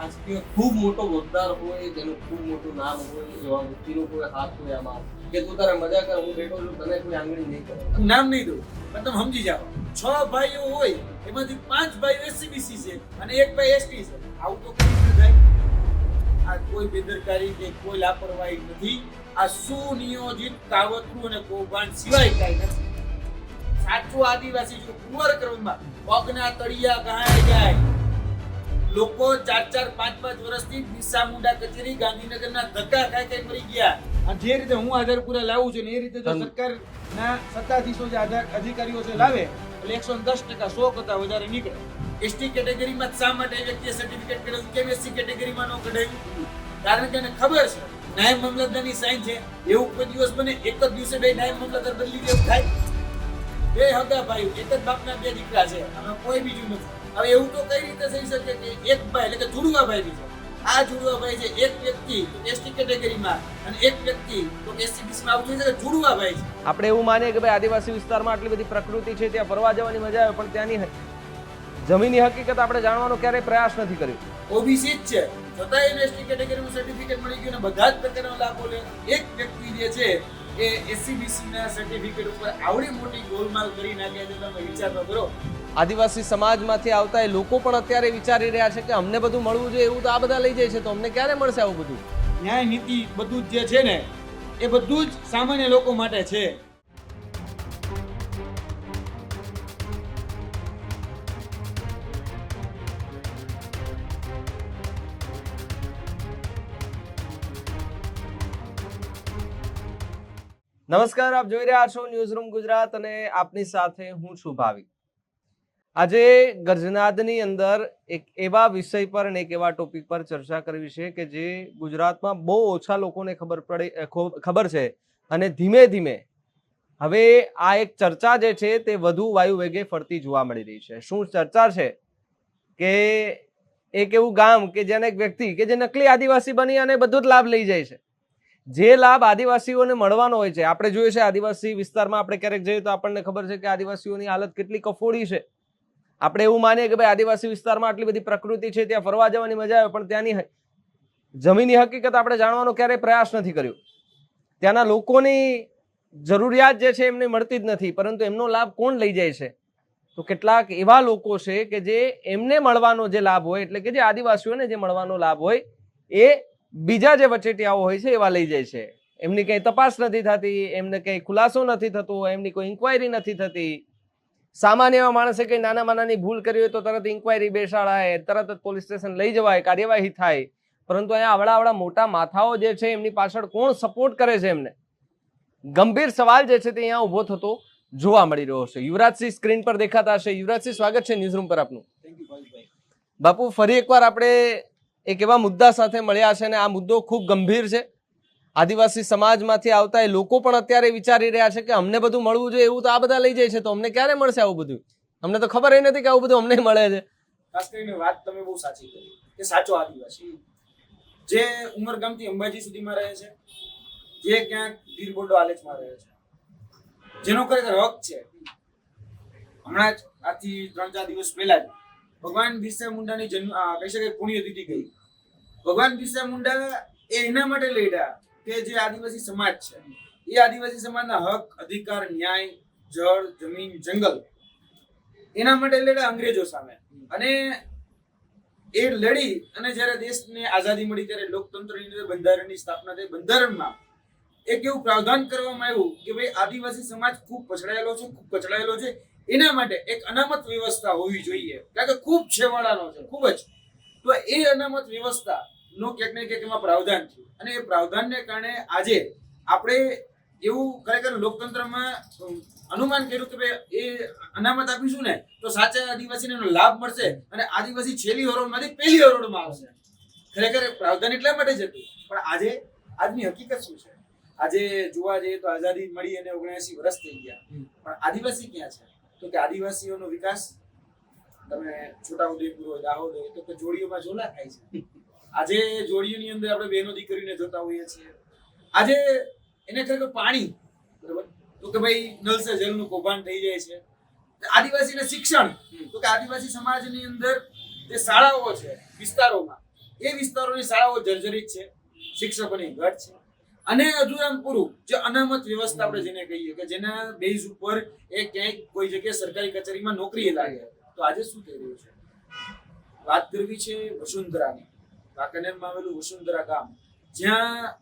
રાજકીય ખૂબ મોટો હોદ્દાર હોય, જેનું ખૂબ મોટું નામ હોય, એવા વ્યક્તિનો કોઈ હાથ હોય આમાં કે તું તારે મજા કર, હું બેઠો છું, તને કોઈ આંગળી નહીં કરે. નામ નહીં દઉં પણ તમે સમજી જાઓ, 6 ભાઈઓ હોય એમાંથી 5 ભાઈઓ એસસીબીસી છે અને 1 ભાઈ એસટી છે. આવું તો કઈ રીતે થાય? આ કોઈ બેદરકારી કે કોઈ લાપરવાહી નથી. આ સુનિયોજિત કાવતરું અને કૌભાંડ સિવાય કાંઈ નથી. સાચું આદિવાસી જો કુંવર ક્રમમાં પગના તળિયા ગહાઈ જાય, લોકો 4-4, 5-5 વર્ષથી બિરસા મુંડા કચેરી ગાંધીનગરના ધક્કા ખાઈ ખાઈ મરી ગયા. અને જે રીતે હું આધારપુરા લાવું છું ને એ રીતે જો સરકારના સત્તાધીશો જે અધિકારીઓ છે લાવે એટલે 110% 100 કરતા વધારે નીકળે. એસટી કેટેગરીમાં શા માટે એ વ્યક્તિએ સર્ટિફિકેટ કઢાવ્યું, કેમ એસસી કેટેગરીમાં ન કઢાવ્યું? કારણ કે એને ખબર છે નાયબ મામલતદારની સાઈન છે. એવું કોઈ દિવસ બને એક જ દિવસે 2 નાયબ મામલતદાર બદલી દેવું થાય? 2 હગા ભાઈઓ, એક જ બાપના 2 દીકરા છે, આમાં કોઈ બીજું નથી. હવે એવું તો કઈ રીતે થઈ શકે કે એક ભાઈ એટલે કે જુડવા ભાઈ છે, આ જુડવા ભાઈ છે, એક વ્યક્તિ એસટી કેટેગરીમાં અને એક વ્યક્તિ તો એસસીબીસીમાં આવતું છે, જુડવા ભાઈ છે. આપણે એવું માનીએ કે ભાઈ આદિવાસી વિસ્તારમાં આટલી બધી પ્રકૃતિ છે, ત્યાં ફરવા જવાની મજા આવે, પણ ત્યાંની જમીનની હકીકત આપણે જાણવાનો ક્યારેય પ્રયાસ નથી કર્યો. ઓબીસી જ છે, છતાં એને એસટી કેટેગરીનું સર્ટિફિકેટ મળી ગયું અને બધા જ પ્રકારના લાભો લે. એક વ્યક્તિ જે છે એ એસસીબીસી ના સર્ટિફિકેટ ઉપર આવડી મોટી ગોલમાલ કરી નાખે છે. તમે વિચાર ન કરો. આદિવાસી સમાજમાંથી આવતા એ લોકો પણ અત્યારે વિચારી રહ્યા છે કે અમને બધું મળવું જોઈએ, એવું તો આ બધા લઈ જાય છે, તો અમને ક્યારે મળશે આવું બધું? ન્યાય નીતિ બધું જ જે છે ને એ બધું જ સામાન્ય લોકો માટે છે. નમસ્કાર, આપ જોઈ રહ્યા છો ન્યૂઝરૂમ ગુજરાત અને આપની સાથે હું છું ભાવિક. આજે ગર્જનાદની અંદર એક એવા વિષય પર અને એક એવા ટોપિક પર ચર્ચા કરવી છે કે જે ગુજરાતમાં બહુ ઓછા લોકોને ખબર છે અને ધીમે ધીમે હવે આ એક ચર્ચા જે છે તે વધુ વાયુ વેગે ફરતી જોવા મળી રહી છે. શું ચર્ચા છે કે એક એવું ગામ કે જેને એક વ્યક્તિ કે જે નકલી આદિવાસી બની અને બધું જ લાભ લઈ જાય છે. જે લાભ આદિવાસીઓને મળવાનો હોય છે, આપણે જોઈએ છે આદિવાસી વિસ્તારમાં આપણે ક્યારેક જઈએ તો આપણને ખબર છે કે આદિવાસીઓની હાલત કેટલી કફોડી છે. આપણે એવું માનીએ કે ભાઈ આદિવાસી વિસ્તારમાં આટલી બધી પ્રકૃતિ છે, ત્યાં ફરવા જવાની મજા આવે, પણ ત્યાંની જમીનની હકીકત આપણે જાણવાનો ક્યારેય પ્રયાસ નથી કર્યો. ત્યાંના લોકોની જરૂરિયાત જે છે એમને મળતી જ નથી, પરંતુ એમનો લાભ કોણ લઈ જાય છે? તો કેટલાક એવા લોકો છે કે જે એમને મળવાનો જે લાભ હોય, એટલે કે જે આદિવાસીઓને જે મળવાનો લાભ હોય એ બીજા જે વચેટિયાઓ હોય છે એવા લઈ જાય છે. એમની કઈ તપાસ નથી થતી, એમને કઈ ખુલાસો નથી થતો, એમની કોઈ ઇન્ક્વાયરી નથી થતી. સામાન્ય એવા માણસે કઈ નાનામાં નાની ભૂલ કરી હોય તો તરત ઇન્ક્વાયરી બેસાડાય, તરત જ પોલીસ સ્ટેશન લઈ જવાય, કાર્યવાહી થાય. પરંતુ અહીંયા આવડા મોટા માથાઓ જે છે એમની પાછળ કોણ સપોર્ટ કરે છે એમને? ગંભીર સવાલ જે છે તે અહીંયા ઉભો થતો જોવા મળી રહ્યો છે. યુવરાજસિંહ સ્ક્રીન પર દેખાતા હશે. યુવરાજસિંહ, સ્વાગત છે ન્યૂઝરૂમ પર આપનું. બાપુ, ફરી એકવાર આપણે એક એવા મુદ્દા સાથે મળ્યા છે અને આ મુદ્દો ખૂબ ગંભીર છે. આદિવાસી સમાજમાંથી આવતા એ લોકો પણ અત્યારે વિચારી રહ્યા છે કે અમને બધું મળવું જોઈએ, એવું તો આ બધા લઈ જાય છે, તો અમને ક્યારે મળશે આવું બધું? અમને તો ખબર નથી કે આવું બધું અમને મળે છે. ખાસ કરીને વાત તમે બહુ સાચી કરી કે સાચો આદિવાસી જે ઉમરગામથી અંબાજી સુધીમાં રહે છે, જે ક્યાંક ગીરબોડો આલેચમાં રહે છે, જેનો ખરેખર હક છે. હમણાં જ આથી 3-4 દિવસ પહેલા જ ભગવાન બિરસા મુંડાની કહી શકાય પુણ્યતિથિ ગઈ. ભગવાન બિરસા મુંડા એ એના માટે લડ્યા કે જે આદિવાસી સમાજ છે એ આદિવાસી સમાજના હક, અધિકાર, ન્યાય, જળ, જમીન, જંગલ એના માટે લડ્યા અંગ્રેજો સામે. અને એ લડી અને જ્યારે દેશને આઝાદી મળી ત્યારે લોકતંત્રની અંદર બંધારણની સ્થાપના થઈ. બંધારણમાં એક એવું પ્રાવધાન કરવામાં આવ્યું કે ભાઈ આદિવાસી સમાજ ખૂબ કચડાયેલો છે, એના માટે એક અનામત વ્યવસ્થા હોવી જોઈએ, કારણ કે ખૂબ છેવાડાનો છે, ખૂબ જ. તો એ અનામત વ્યવસ્થા નો ક્યાંક ને ક્યાંક એમાં પ્રાવધાન થયું અને એ પ્રાવધાનને કારણે આજે આપણે એવું ખરેખર લોકતંત્રમાં અનુમાન કર્યું કે ભાઈ એ અનામત આપીશું ને તો સાચા આદિવાસીને એનો લાભ મળશે અને આદિવાસી છેલ્લી હરોળમાંથી પહેલી હરોળમાં આવશે. ખરેખર પ્રાવધાન એટલા માટે જ હતું. પણ આજે આજની હકીકત શું છે? આજે જોવા જઈએ તો આઝાદી મળી અને 79 વર્ષ થઈ ગયા, પણ આદિવાસી ક્યાં છે? તો કે આદિવાસીઓનો વિકાસ તમે છોટાઉદેપુર હોય, દાહોદ હોય તો કે જોડીઓમાં ઝોલા થાય છે. આજે જોડીઓની અંદર આપણે બહેનો દીકરીને જોતા હોઈએ છીએ. આજે એને ખરેખર પાણી, બરાબર, તો કે ભાઈ નલ સે જલનું કૌભાંડ થઈ જાય છે. આદિવાસીને શિક્ષણ, તો કે આદિવાસી સમાજની અંદર જે શાળાઓ છે વિસ્તારોમાં એ વિસ્તારોની શાળાઓ જર્જરિત છે, શિક્ષકોની ઘટ છે, અને અધૂરામ પૂરું જે અનામત વ્યવસ્થા આપણે જેને કહીએ કે જેના બેઝ ઉપર એ ક્યાંય કોઈ જગ્યાએ સરકારી કચેરીમાં નોકરીએ લાગે. તો આજે શું થઈ રહ્યું છે? વાત કરવી છે વસુંધરાની. વાંકાનેરમાં આવેલું વસુંધરા ગામ, જ્યાં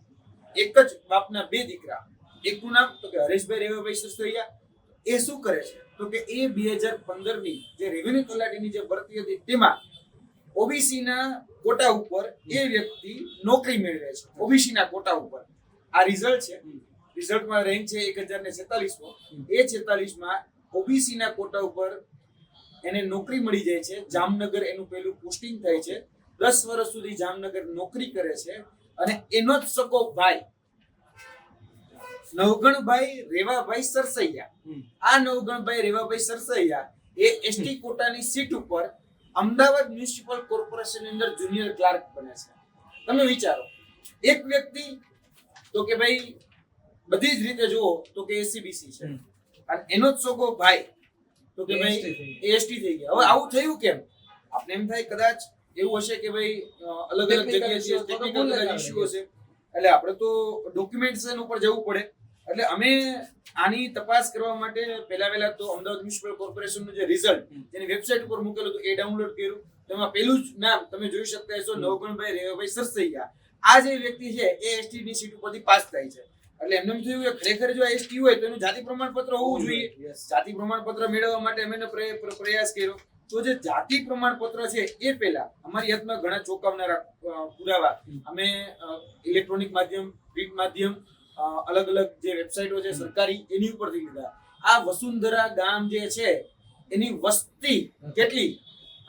એક જ બાપના બે દીકરા, એકનું નામ તો કે હરેશભાઈ રેવાભાઈ સરસૈયા. એ શું કરે છે તો કે એ 2015ની જે રેવન્યુ તલાટીની જે ભરતી હતી તેમાં ઓબીસી ના કોટા ઉપર એ વ્યક્તિ નોકરી મેળવે છે. ઓબીસી ના કોટા ઉપર આ રિઝલ્ટ છે. રિઝલ્ટમાં રેન્ક છે 1046મો. એ 46માં ઓબીસી ના કોટા ઉપર એને નોકરી મળી જાય છે. જામનગર એનું પહેલું પોસ્ટિંગ થાય છે. 10 વર્ષ સુધી જામનગર નોકરી કરે છે. અને એનો જ સગો ભાઈ નવગણભાઈ રેવાભાઈ સરસૈયા, આ નવગણભાઈ રેવાભાઈ સરસૈયા એ એસટી કોટાની સીટ ઉપર અમદાવાદ મ્યુનિસિપલ કોર્પોરેશનની અંદર જુનિયર ક્લાર્ક બને છે. તમે વિચારો, એક વ્યક્તિ તો કે ભાઈ બધી જ રીતે જુઓ તો કે એસસીબીસી છે, અને એનો જ સગો ભાઈ તો કે ભાઈ એસટી થઈ ગયા. હવે આવું થયું કેમ? આપણે એમ થાય કદાચ એવું હશે કે ભાઈ અલગ અલગ જગ્યાએ છે, ટેકનિકલ ઇશ્યુ હશે, એટલે આપણે તો ડોક્યુમેન્ટેશન ઉપર જવું પડે. એટલે અમે આની તપાસ કરવા માટે પહેલા તો અમદાવાદ મ્યુનિસિપલ કોર્પોરેશનનું જે રિઝલ્ટ જેની વેબસાઇટ ઉપર મૂકેલું હતું એ ડાઉનલોડ કર્યું. તેમાં પહેલું જ નામ તમે જોઈ શકતા હશો, નવગણભાઈ રેવાભાઈ સરસૈયા. આ જે વ્યક્તિ છે એ એસટી ની સીટ ઉપરથી પાસ થાય છે. એટલે એમને એમ થયું કે ખરેખર જો એસટી હોય તો એનું જાતિ પ્રમાણપત્ર હોવું જોઈએ. જાતિ પ્રમાણપત્ર મેળવવા માટે અમે પ્રયાસ કર્યો. તો જે જાતિ પ્રમાણપત્ર છે એ પહેલા અમારી હાથમાં ઘણા ચોંકાવનારા પુરાવા અમે ઇલેક્ટ્રોનિક માધ્યમ, પ્રિન્ટ માધ્યમ, અલગ અલગ જે વેબસાઇટો છે સરકારી એની ઉપરથી લીધા. આ વસુંધરા ગામ જે છે એની વસ્તી કેટલી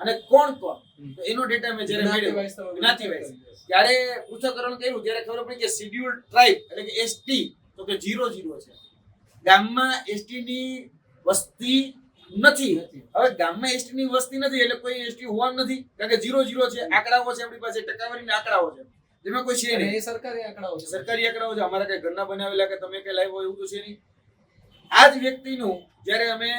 અને કોણ તો એનો ડેટા મેં જ્યારે મેળવ્યો જ્ઞાતિ વાઇઝ, ત્યારે પૃથ્થકરણ કર્યું ત્યારે ખબર પડી કે શેડ્યુલ્ડ ટ્રાઇબ એટલે કે એસટી તો કે 00 છે. ગામમાં એસટી ની વસ્તી નથી. હવે ગામમાં એસટી ની વસ્તી નથી એટલે કોઈ એસટી હોવાનું નથી, કારણ કે 00 છે. આંકડાઓ છે આપણી પાસે, ટકાવારીના આંકડાઓ છે, જેમાં કોઈ છે નહીં. સરકારી આંકડાઓ છે. અમારા કઈ ઘરના બનાવેલા કે તમે કઈ લાવ્યો એવું તો છે નહીં. આ જ વ્યક્તિનું જ્યારે અમે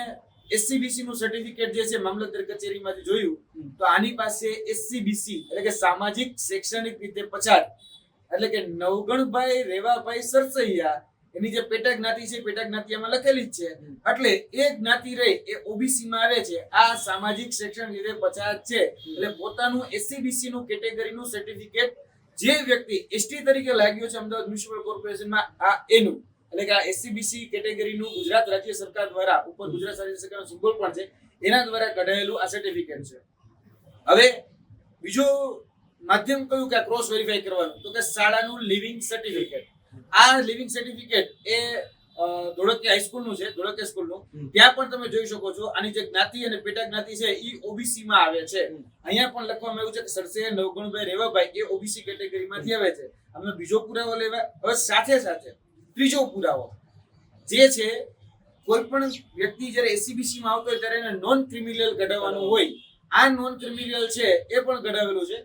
એસસીબીસી નું સર્ટિફિકેટ જે છે મામલતદાર કચેરીમાંથી જોયું તો આની પાસે એસસીબીસી એટલે કે સામાજિક શૈક્ષણિક રીતે પછાત એટલે કે નવગણભાઈ રેવાભાઈ સરસૈયા એની જે પેટા જ્ઞાતિ છે, પેટા જ્ઞાતિ આમાં લખેલી જ છે. એટલે એ જ્ઞાતિ રહી એ ઓબીસી માં આવે છે. આ સામાજિક શૈક્ષણિક રીતે પછાત છે એટલે પોતાનું એસસીબીસી નું કેટેગરીનું સર્ટિફિકેટ જે વ્યક્તિ એસટી તરીકે લાગ્યો છે અમદાવાદ મ્યુનિસિપલ કોર્પોરેશનમાં, આ એનું એટલે કે આ એસસીબીસી કેટેગરીનું ગુજરાત રાજ્ય સરકાર દ્વારા ઉપર ગુજરાત રાજ્ય સરકારનો સિમ્બોલ પણ છે એના દ્વારા કઢાયેલું આ સર્ટિફિકેટ છે. હવે બીજો માધ્યમ કયું કે ક્રોસ વેરીફાઈ કરવાનું તો કે શાળાનું લિવિંગ સર્ટિફિકેટ. આ લિવિંગ સર્ટિફિકેટ એ ધોળકિયા હાઈસ્કૂલનું છે, ધોળકિયા સ્કૂલનું. ત્યાં પણ તમે જોઈ શકો છો આની જે જ્ઞાતિ અને પેટા જ્ઞાતિ છે એ ઓબીસી માં આવે છે. અહીંયા પણ લખવામાં આવ્યું છે કે સરસૈયા નવગણભાઈ રેવાભાઈ એ ઓબીસી કેટેગરીમાંથી આવે છે. અમે બીજો પુરાવો લેવા. હવે સાથે સાથે ત્રીજો પુરાવો જે છે, કોઈ પણ વ્યક્તિ જ્યારે એસસીબીસી માં આવતો હોય ત્યારે એને નોન ક્રિમિનલ કઢાવવાનું હોય. આ નોન ક્રિમિનલ છે એ પણ કઢાવેલું છે.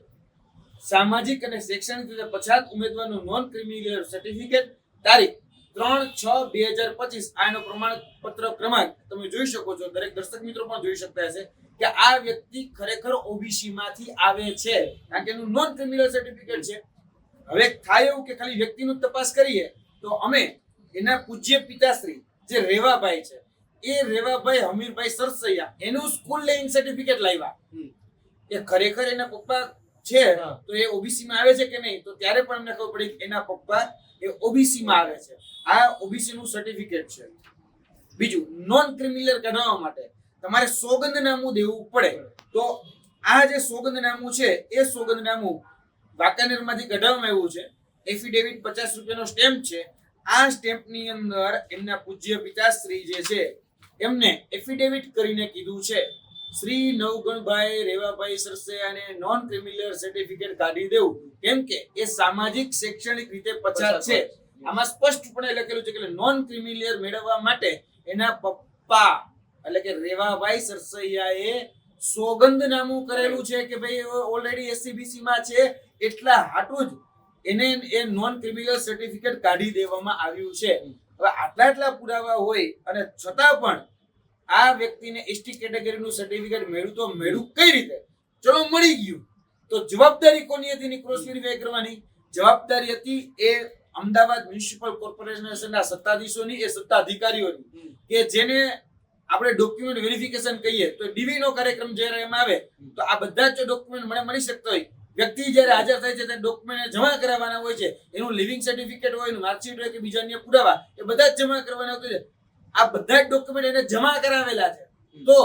સામાજિક અને શૈક્ષણિક રીતે પછાત ઉમેદવારનું નોન ક્રિમિનલ સર્ટિફિકેટ, તારીખ 3/6/2025. આ એનો પ્રમાણપત્ર ક્રમાંક તમે જોઈ શકો છો. દરેક દર્શક મિત્રો પણ જોઈ શકતા હશે કે આ વ્યક્તિ ખરેખર ઓબીસી માંથી આવે છે, કારણ કે એનું નોન ક્રિમિનલ સર્ટિફિકેટ છે. હવે થાય એવું કે ખાલી વ્યક્તિનું તપાસ કરીએ તો અમે એના પૂજ્ય પિતાશ્રી જે રેવાભાઈ છે એ રેવાભાઈ હમીરભાઈ સરસૈયા એનું સ્કૂલ લેવિંગ સર્ટિફિકેટ લાવ્યા. એ ખરેખર એના પપ્પા છે તો એ ઓબીસી માં આવે છે કે નહીં, તો ત્યારે પણ અમને ખબર પડી કે એના પપ્પા એ ઓબીસી માં આવે છે. આ ઓબીસી નું સર્ટિફિકેટ છે. બીજું, નોન ક્રિમિનલ કઢાવવા માટે તમારે સોગંદનામું દેવું પડે. તો આ જે સોગંદનામું છે એ સોગંદનામું વાંકાનેરમાંથી કઢાવવામાં આવ્યું છે. એફિડેવિટ 50 રૂપિયાનો સ્ટેમ્પ છે. આ સ્ટેમ્પની અંદર એમના પૂજ્ય પિતાશ્રી જે છે એમને એફિડેવિટ કરીને કીધું છે શ્રી નવગણભાઈ રેવાભાઈ સરસૈયાને નોન ક્રિમિનલ સર્ટિફિકેટ કાઢી દેવું, કેમ કે એ સામાજિક શૈક્ષણિક રીતે પછાત છે. આમાં સ્પષ્ટપણે લખેલું છે કે નોન ક્રિમિનલ મેળવવા માટે એના પપ્પા એટલે કે રેવાભાઈ સરસૈયાએ સોગંદનામું કરેલું છે કે ભાઈ ઓલરેડી એસસીબીસી માં છે, એટલા હાટું જ એને એ નોન ક્રિમિનલ સર્ટિફિકેટ કાઢી દેવામાં આવ્યું છે. હવે આટલા પુરાવા હોય અને છતાં પણ આ વ્યક્તિને એસટી કેટેગરીનું સર્ટિફિકેટ મેળવું કઈ રીતે? ચલો મળી ગયું, તો જવાબદારી કોની હતી એની ક્રોસ વેરીફાઈ કરવાની? જવાબદારી હતી એ અમદાવાદ મ્યુનિસિપલ કોર્પોરેશનના સત્તાધીશોની, એ સત્તાધિકારીઓની, કે જેને આપણે ડોક્યુમેન્ટ વેરિફિકેશન કહીએ તો ડીવી નો કાર્યક્રમ જ્યારે એમાં આવે તો આ બધા જ ડોક્યુમેન્ટ મને મળી શકતા હોય. વ્યક્તિ જ્યારે હાજર થાય છે ત્યારે ડોક્યુમેન્ટ જમા કરાવવાના હોય છે, એનું લિવિંગ સર્ટિફિકેટ હોય, એનું માર્કશીટ હોય કે બીજા અન્ય પુરાવા, એ બધા જ જમા કરવાના હોય છે. આ બધા જ ડોક્યુમેન્ટ એને જમા કરાવેલા છે, તો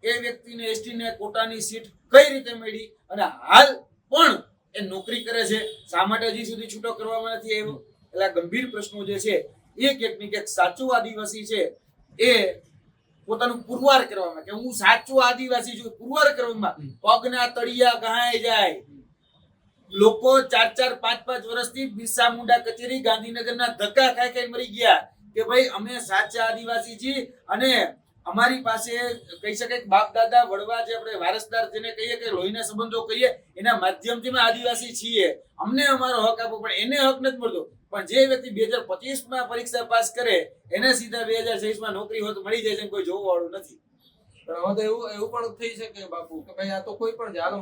એ વ્યક્તિને એસટી ને કોટાની સીટ કઈ રીતે મળી અને હાલ પણ એ નોકરી કરે છે, શા માટે હજી સુધી છૂટો કરવામાં નથી આવ્યો? એટલે ગંભીર પ્રશ્નો જે છે એ ક્યાંક ને ક્યાંક સાચો આદિવાસી છે એ પોતાનું પુરવાર કરવામાં, કે હું સાચો આદિવાસી છું, પુરવાર કરવામાં પગના તળિયા ગહાઈ જાય. લોકો 4-4, 5-5 વર્ષથી બિરસા મુંડા કચેરી ગાંધીનગરના ધક્કા ખાઈ ખાઈ મરી ગયા કે ભાઈ અમે સાચા આદિવાસી છીએ અને અમારી પાસે કહી શકાય બાપ દાદા વડવા જે આપણે વારસદાર જેને કહીએ કે લોહીના સંબંધો કહીએ એના માધ્યમથી અમે આદિવાસી છીએ, અમને અમારો હક આપવો, પણ એને હક નથી મળતો. પણ જે વ્યક્તિ 2025 પરીક્ષા પાસ કરે એને સીધા 2026 નોકરી હોત મળી જાય છે, કોઈ જોવા વાળું નથી. પણ હવે તો એવું પણ થઈ શકે બાપુ કે ભાઈ આ તો કોઈ પણ જાય,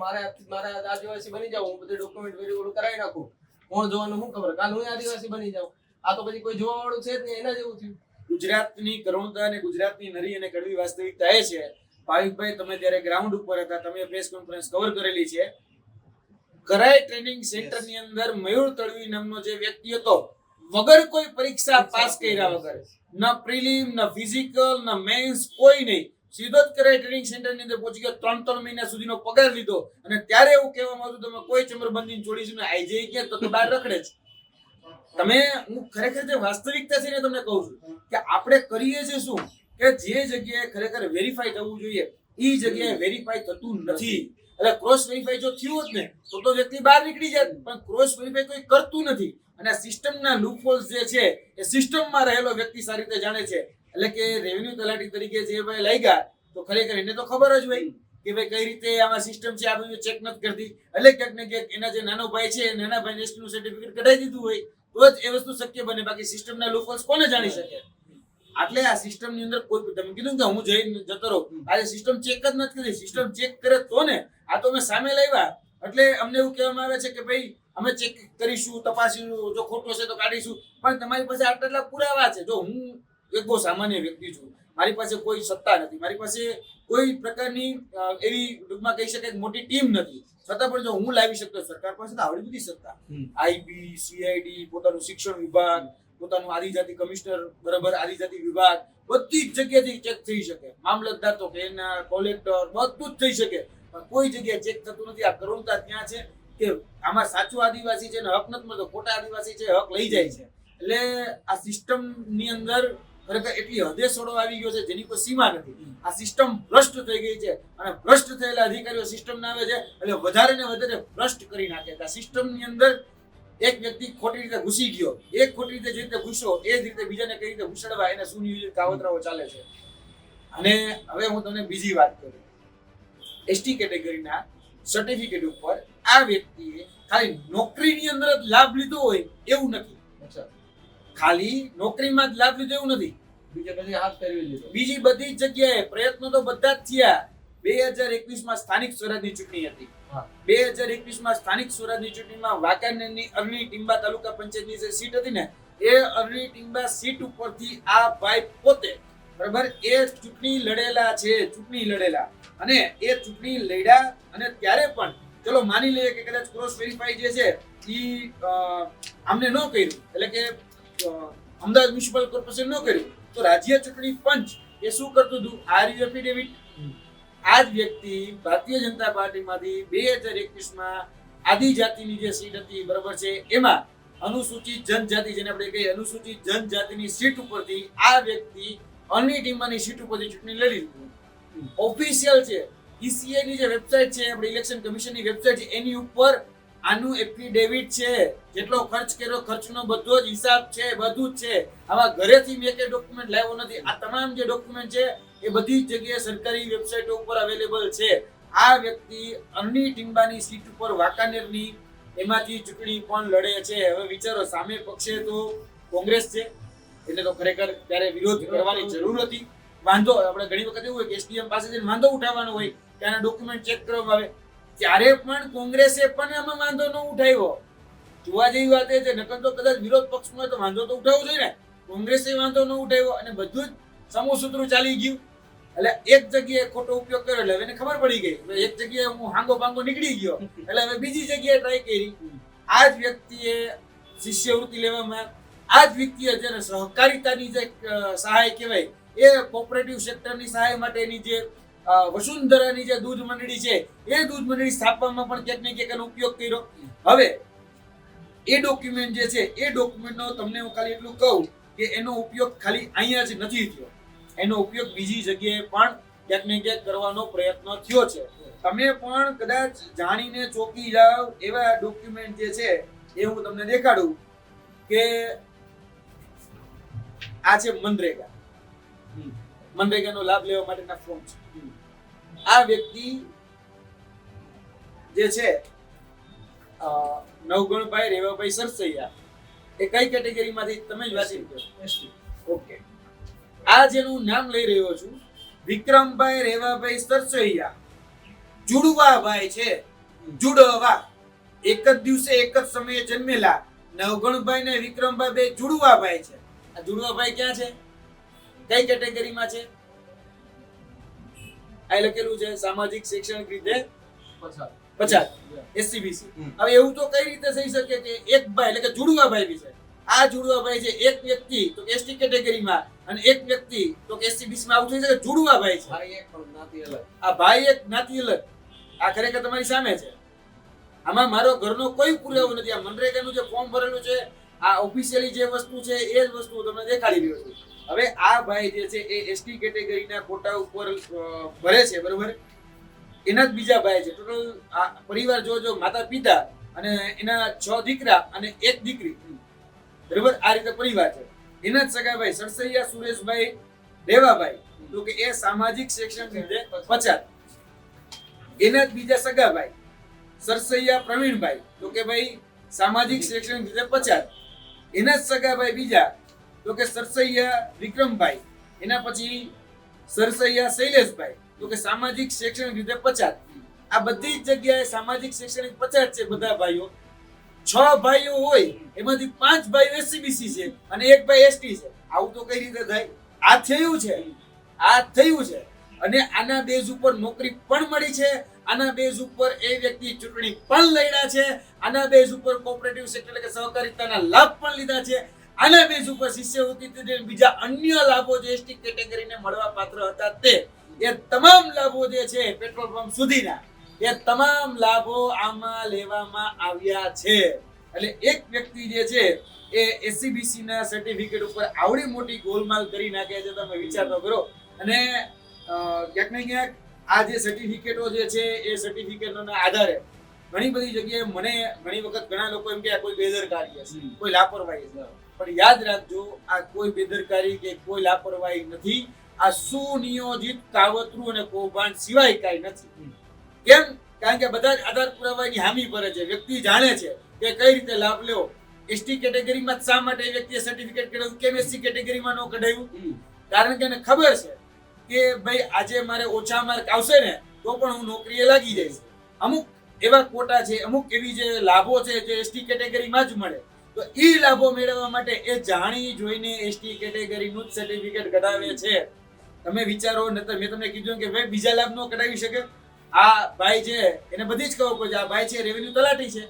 મારે આદિવાસી બની જાવ, હું બધું ડોક્યુમેન્ટ વેરીફાઈ કરાવી નાખું, કોણ જોવાનું શું ખબર, કાલ હું આદિવાસી બની જાઉં, આ તો પછી કોઈ જોવા વાળું છે જ નહીં, એના જેવું થયું. ગુજરાતની કરુણતા અને ગુજરાતની નરી અને કડવી વાસ્તવિકતા એ છે, ભાવિકભાઈ તમે ત્યારે ગ્રાઉન્ડ ઉપર હતા, તમે પ્રેસ કોન્ફરન્સ કવર કરેલી છે, કરાઈ ટ્રેનિંગ સેન્ટર ની અંદર મયુર તળવી નામનો જે વ્યક્તિ હતો, વગર કોઈ પરીક્ષા પાસ કર્યા વગર, ન પ્રિલિમ ન ફિઝિકલ ન મેન્સ કોઈ નહીં, સીધો જ કરાઈ ટ્રેનિંગ સેન્ટર ની અંદર પહોંચી ગયો, 3 મહિના સુધીનો પગાર લીધો અને ત્યારે એવું કહેવામાં આવતું તમે કોઈ ચમરબંધીને છોડીશું ને આઈ જઈ ગયા તો બહાર રખડે જ. તમે હું ખરેખર જે વાસ્તવિકતા છે ને તમને કહું છું કે આપણે કરીએ છીએ શું કે જે જગ્યાએ ખરેખર વેરીફાઈ થવું જોઈએ એ જગ્યાએ વેરીફાઈ થતું નથી. એટલે ક્રોસ વેરીફાઈ જો થયું હોત ને તો વ્યક્તિ બહાર નીકળી જાય, પણ ક્રોસ વેરીફાઈ કોઈ કરતું નથી અને આ સિસ્ટમના લૂપહોલ્સ જે છે એ સિસ્ટમમાં રહેલો વ્યક્તિ સારી રીતે જાણે છે. એટલે કે રેવન્યુ તલાટી તરીકે જે ભાઈ લાગ્યા તો ખરેખર એને તો ખબર જ હોય કે ભાઈ કઈ રીતે આમાં સિસ્ટમ છે, આ બધું ચેક નથી કરતી, એટલે ક્યાંક ને ક્યાંક એના જે નાનો ભાઈ છે નાના ભાઈ એસટી નું સર્ટિફિકેટ કઢાઈ દીધું હોય તો જ એ વસ્તુ શક્ય બને, બાકી સિસ્ટમના લૂપહોલ્સ કોને જાણી શકે? એટલે આ સિસ્ટમ ની અંદર કોઈ તમે કીધું કે હું જઈને જતો રહું, આજે સિસ્ટમ ચેક જ નથી કરી, સિસ્ટમ ચેક કરે તો ને, આ તો અમે સામે લાવ્યા એટલે અમને એવું કહેવામાં આવે છે કે ભાઈ અમે ચેક કરીશું, તપાસીશું, જો ખોટો છે તો કાઢીશું, પણ તમારી પાસે આટલા પુરાવા છે. જો હું એક બહુ સામાન્ય વ્યક્તિ છું, મારી પાસે કોઈ સત્તા નથી, મારી પાસે કોઈ પ્રકારની એવી ટૂંકમાં કહી શકાય મોટી ટીમ નથી, છતાં પણ જો હું લાવી શકતો, સરકાર પાસે તો આવડી બધી સત્તા, આઈબી, સીઆઈડી, પોતાનું શિક્ષણ વિભાગ, પોતાનું આદિજાતિ કમિશનર, બરાબર આદિજાતિ વિભાગ, બધી જ જગ્યાથી ચેક થઈ શકે, મામલતદાર તો એના કલેક્ટર બધું જ થઈ શકે, પણ કોઈ જગ્યાએ ચેક થતું નથી. આ કરુણતા ત્યાં છે કે આમાં સાચું આદિવાસી છે ને હક નથી મળતો, ખોટા આદિવાસી છે હક લઈ જાય છે. એટલે આ સિસ્ટમ ની અંદર ખરેખર એટલી હદે સોડો આવી ગયો છે જેની કોઈ સીમા નથી. આ સિસ્ટમ ભ્રષ્ટ થઈ ગઈ છે અને ભ્રષ્ટ થયેલા અધિકારીઓ સિસ્ટમ આવે છે એટલે વધારે ને વધારે ભ્રષ્ટ કરી નાખે. આ સિસ્ટમ ની અંદર એક વ્યક્તિ ખોટી રીતે ઘૂસી ગયો, એક ખોટી રીતે જે રીતે ઘૂસ્યો એ જ રીતે બીજાને કઈ રીતે ઘૂસડવા, એને સુનિયોજિત કાવતરાઓ ચાલે છે. અને હવે હું તમને બીજી વાત કરું, એસટી કેટેગરીના સર્ટિફિકેટ ઉપર આ વ્યક્તિએ ખાલી નોકરીની અંદર જ લાભ લીધો હોય એવું નથી. ખાલી નોકરીમાં જ લાભ લીધો એવું નથી, બીજી બધી જગ્યાએ પ્રયત્નો તો બધા જ થયા. 2021 સ્થાનિક સ્વરાજની ચૂંટણી હતી. 2021 સ્થાનિક સ્વરાજની ચૂંટણીમાં વાંકાનેરની અરણી ટીંબા તાલુકા પંચાયતની જે સીટ હતી ને, એ અરણી ટીંબા સીટ ઉપરથી આ ભાઈ પોતે બરાબર એ ચૂંટણી લડેલા અને એ ચૂંટણી લડ્યા અને ત્યારે પણ ચલો માની લઈએ કે કદાચ ક્રોસ વેરીફાઈ જે છે એ આમને ન કર્યું, એટલે કે અમદાવાદ મ્યુનિસિપલ કોર્પોરેશન ન કર્યું, તો રાજ્ય ચૂંટણી પંચ એ શું કરતું હતું? આરયુ એફિડેવિટ. આ જ વ્યક્તિ ભારતીય જનતા પાર્ટીમાંથી 2021 આદિજાતિની જે સીટ હતી બરાબર છે, એમાં અનુસૂચિત જનજાતિ જેને આપણે કહીએ અનુસૂચિત જનજાતિની સીટ ઉપરથી આ વ્યક્તિ અન્ય ટીમની સીટ ઉપરથી ચૂંટણી લડી હતી. ઓફિશિયલ છે, ઈસીઆઈ ની જે વેબસાઇટ છે, આપણે ઇલેક્શન કમિશનની વેબસાઇટ છે, એની ઉપર આનું એફિડેવિટ છે, જેટલો ખર્ચ કર્યો ખર્ચનો બધો જ હિસાબ છે, બધું જ છે. આવા ઘરેથી મેં કે ડોક્યુમેન્ટ લાવ્યો નથી. આ તમામ જે ડોક્યુમેન્ટ છે એ બધી જ જગ્યાએ સરકારી વેબસાઇટો ઉપર અવેલેબલ છે. આ વ્યક્તિ અરની ટીંબાની સીટ ઉપર વાંકાનેરની એમાંથી ચૂંટણી પણ લડે છે. હવે વિચારો, સામે પક્ષે તો કોંગ્રેસ છે, એટલે તો ખરેખર ત્યારે વિરોધ કરવાની જરૂર હતી. વાંધો આપણે ઘણી વખત એવું હોય કે એસડીએમ પાસે જઈને વાંધો ઉઠાવવાનો હોય કે આના ડોક્યુમેન્ટ ચેક કરવામાં આવે, ત્યારે પણ કોંગ્રેસે પણ એમાં વાંધો ન ઉઠાવ્યો. જોવા જેવી વાત એ છે, નકર તો કદાચ વિરોધ પક્ષમાં હોય તો વાંધો તો ઉઠાવવો જોઈએ ને. કોંગ્રેસે વાંધો ન ઉઠાવ્યો અને બધું જ સમૂહસૂત્રું ચાલી ગયું. એટલે એક જગ્યાએ ખોટો ઉપયોગ કર્યો એટલે હવે એને ખબર પડી ગઈ. હવે એક જગ્યાએ હું હાંગો ભાંગો નીકળી ગયો એટલે હવે બીજી જગ્યાએ ટ્રાય કરી. આ જ વ્યક્તિએ શિષ્યવૃત્તિ લેવામાં, આ જ વ્યક્તિએ જેને સહકારિતાની જે સહાય કહેવાય એ કોઓપરેટિવ સેક્ટરની સહાય માટેની જે વસુંધરાની જે દૂધ મંડળી છે એ દૂધ મંડળી સ્થાપવામાં પણ ક્યાંક ને ક્યાંક એનો ઉપયોગ કર્યો. હવે એ ડોક્યુમેન્ટ જે છે એ ડોક્યુમેન્ટનો તમને હું ખાલી એટલું કહું કે એનો ઉપયોગ ખાલી અહીંયા જ નથી થયો, એનો ઉપયોગ બીજી જગ્યાએ પણ ક્યાંક ને ક્યાંક કરવાનો પ્રયત્ન થયો છે. તમે પણ કદાચ જાણીને ચોંકી જાવ એવા ડોક્યુમેન્ટ જે છે એ હું તમને દેખાડું કે આ છે મનરેગા. મનરેગાનો લાભ લેવા માટેના ફોર્મ છે. આ વ્યક્તિ જે છે નવગણભાઈ રેવાભાઈ સરસૈયા એ કઈ કેટેગરીમાંથી તમે જ વાંચી લો. ઓકે, આ જેનું નામ લઈ રહ્યો છું વિક્રમભાઈ રેવાભાઈ સરસૈયા જુડવાભાઈ છે. જુડવા એક જ દિવસે એક જ સમયે જન્મેલા નવગણભાઈ ને વિક્રમભાઈ બે જુડવાભાઈ છે. આ જુડવાભાઈ ક્યાં છે, કઈ કેટેગરીમાં છે? આ લખેલું છે સામાજિક શૈક્ષણિક રીતે પછાત એસસીબીસી. હવે એવું તો કઈ રીતે થઈ શકે કે એક ભાઈ એટલે કે જુડવાભાઈ બી છે. આ જુડવાભાઈ છે એક વ્યક્તિ તો એસટી કેટેગરીમાં અને એક વ્યક્તિ તો એસસીબીસી માં આવું થઈ શકે. જુડવાભાઈ છે, આ ભાઈ એક જ્ઞાતિ અલગ. આ ખરેખર તમારી સામે છે. આમાં મારો ઘરનો કોઈ પુરાવો નથી. આ મનરેગાનું જે ફોર્મ ભરેલું છે, આ ઓફિશિયલી જે વસ્તુ છે એ જ વસ્તુ તમને દેખાડી રહ્યો છું. હવે આ ભાઈ જે છે એ એસટી કેટેગરીના કોટા ઉપર ભરે છે, બરોબર? એના જ બીજા ભાઈ છે. ટોટલ આ પરિવાર જો માતા પિતા અને એના 6 દીકરા અને 1 દીકરી, બરોબર? આ રીતે પરિવાર છે. એના જ સગા ભાઈ સરસૈયા સુરેશભાઈ રેવાભાઈ તો કે એ સામાજિક શૈક્ષણિક રીતે પછાત. એના જ બીજા સગા ભાઈ સરસૈયા પ્રવીણભાઈ તો કે ભાઈ સામાજિક શૈક્ષણિક રીતે પછાત. એના જ સગા ભાઈ બીજા તો કે સરસૈયા વિક્રમભાઈ, એના પછી સરસૈયા શૈલેષભાઈ તો કે સામાજિક શૈક્ષણિક રીતે પછાત. આ બધી જ જગ્યાએ સામાજિક શૈક્ષણિક પછાત છે બધા ભાઈઓ. 6 ભાઈઓ હોય એમાંથી 5 ભાઈઓ એસસીબીસી છે અને 1 ભાઈ એસટી છે. આવું તો કઈ રીતે થાય? આ થયું છે, આ થયું છે. અને આના બેઝ ઉપર નોકરી પણ મળી છે. આના બેઝ ઉપર એ વ્યક્તિ ચૂંટણી પણ લડ્યા છે. આના બેઝ ઉપર કોઓપરેટિવ સેક્ટર એટલે કે સહકારિતાના લાભ પણ લીધા છે. આના બેઝ ઉપર શિષ્યવૃત્તિ બીજા અન્ય લાભો જે એસટી કેટેગરીને મળવા પાત્ર હતા તે એ તમામ લાભો જે છે પેટ્રોલ પંપ સુધીના એ તમામ લાભો આમાં લેવામાં આવ્યા છે. એટલે એક વ્યક્તિ જે છે એ એસસીબીસી ના સર્ટિફિકેટ ઉપર આવડી મોટી ગોલમાલ કરી નાખે છે. તમે વિચાર તો કરો. અને ક્યાંક ને ક્યાંક આ જે સર્ટિફિકેટો જે છે એ સર્ટિફિકેટોના આધારે ઘણી બધી જગ્યાએ મને ઘણી વખત ઘણા લોકો એમ કે આ કોઈ બેદરકારી છે, કોઈ લાપરવાહી છે. પણ યાદ રાખજો, આ કોઈ બેદરકારી કે કોઈ લાપરવાહી નથી. આ સુનિયોજિત કાવતરું અને કૌભાંડ સિવાય કાંઈ નથી. કેમ? કારણ કે બધા જ આધાર પુરાવાની હામી ભરે છે. વ્યક્તિ જાણે છે કે કઈ રીતે લાભ લેવો. એસટી કેટેગરીમાં શા માટે એ વ્યક્તિએ સર્ટિફિકેટ કઢાવ્યું, કેમ એસસી કેટેગરીમાં ન કઢાવ્યું? કારણ કે એને ખબર છે કે ભાઈ આજે મારે ઓછા માર્ક આવશે ને તો પણ હું નોકરીએ લાગી જઈશ. અમુક એવા કોટા છે, અમુક એવી જે લાભો છે જે એસટી કેટેગરીમાં જ મળે. તો એ લાભો મેળવવા માટે એ જાણી જોઈને એસટી કેટેગરીનું જ સર્ટિફિકેટ કઢાવે છે. તમે વિચારો, નતર મેં તમને કીધું કે ભાઈ બીજા લાભ નો કઢાવી શકે. આ ભાઈ છે એને બધી જ ખબર પડે. આ ભાઈ છે રેવન્યુ તલાટી છે.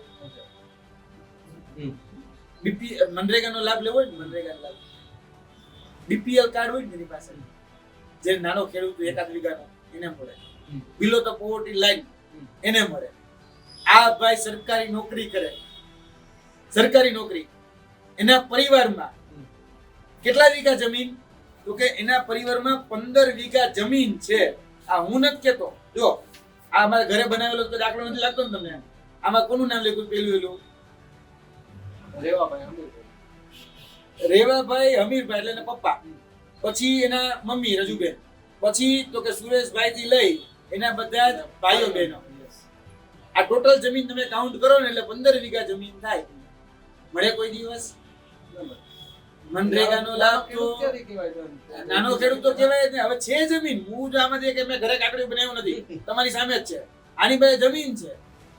બીપી મનરેગાનો લાભ લેવો હોય ને, મનરેગાનો લાભ બીપીએલ કાર્ડ હોય ને એની પાસે, જે નાનો ખેડૂત 1 વીઘાનો એને મળે. બિલો ધ પોવર્ટી લાઈન એને મળે. આ ભાઈ સરકારી નોકરી કરે, સરકારી નોકરી. એના પરિવારમાં કેટલા વીઘા જમીન? તો કે એના પરિવારમાં 15 વીઘા જમીન છે. આ હું નથી કેતો. જો આ અમારા ઘરે બનાવેલો તો દાખલો નથી લાગતો ને તમને? આમાં કોનું નામ લખ્યું પેલું? એલું રેવાભાઈ હમીરભાઈ એટલે એના પપ્પા, પછી એના મમ્મી રજુબેન, પછી તો કે સુરેશભાઈ થી લઈ એના બધા જ ભાઈઓ બહેનો. આ ટોટલ જમીન તમે કાઉન્ટ કરો ને એટલે 15 વીઘા જમીન થાય. મળે કોઈ દિવસ? મનરેગાનો લાભ તો નાનો ખેડૂત તો કહેવાય જ ને. હવે છે જમીન. હું જો આમાંથી કે મેં ઘરે કાકડી બનાવ્યું નથી, તમારી સામે જ છે. આની પાસે જમીન છે,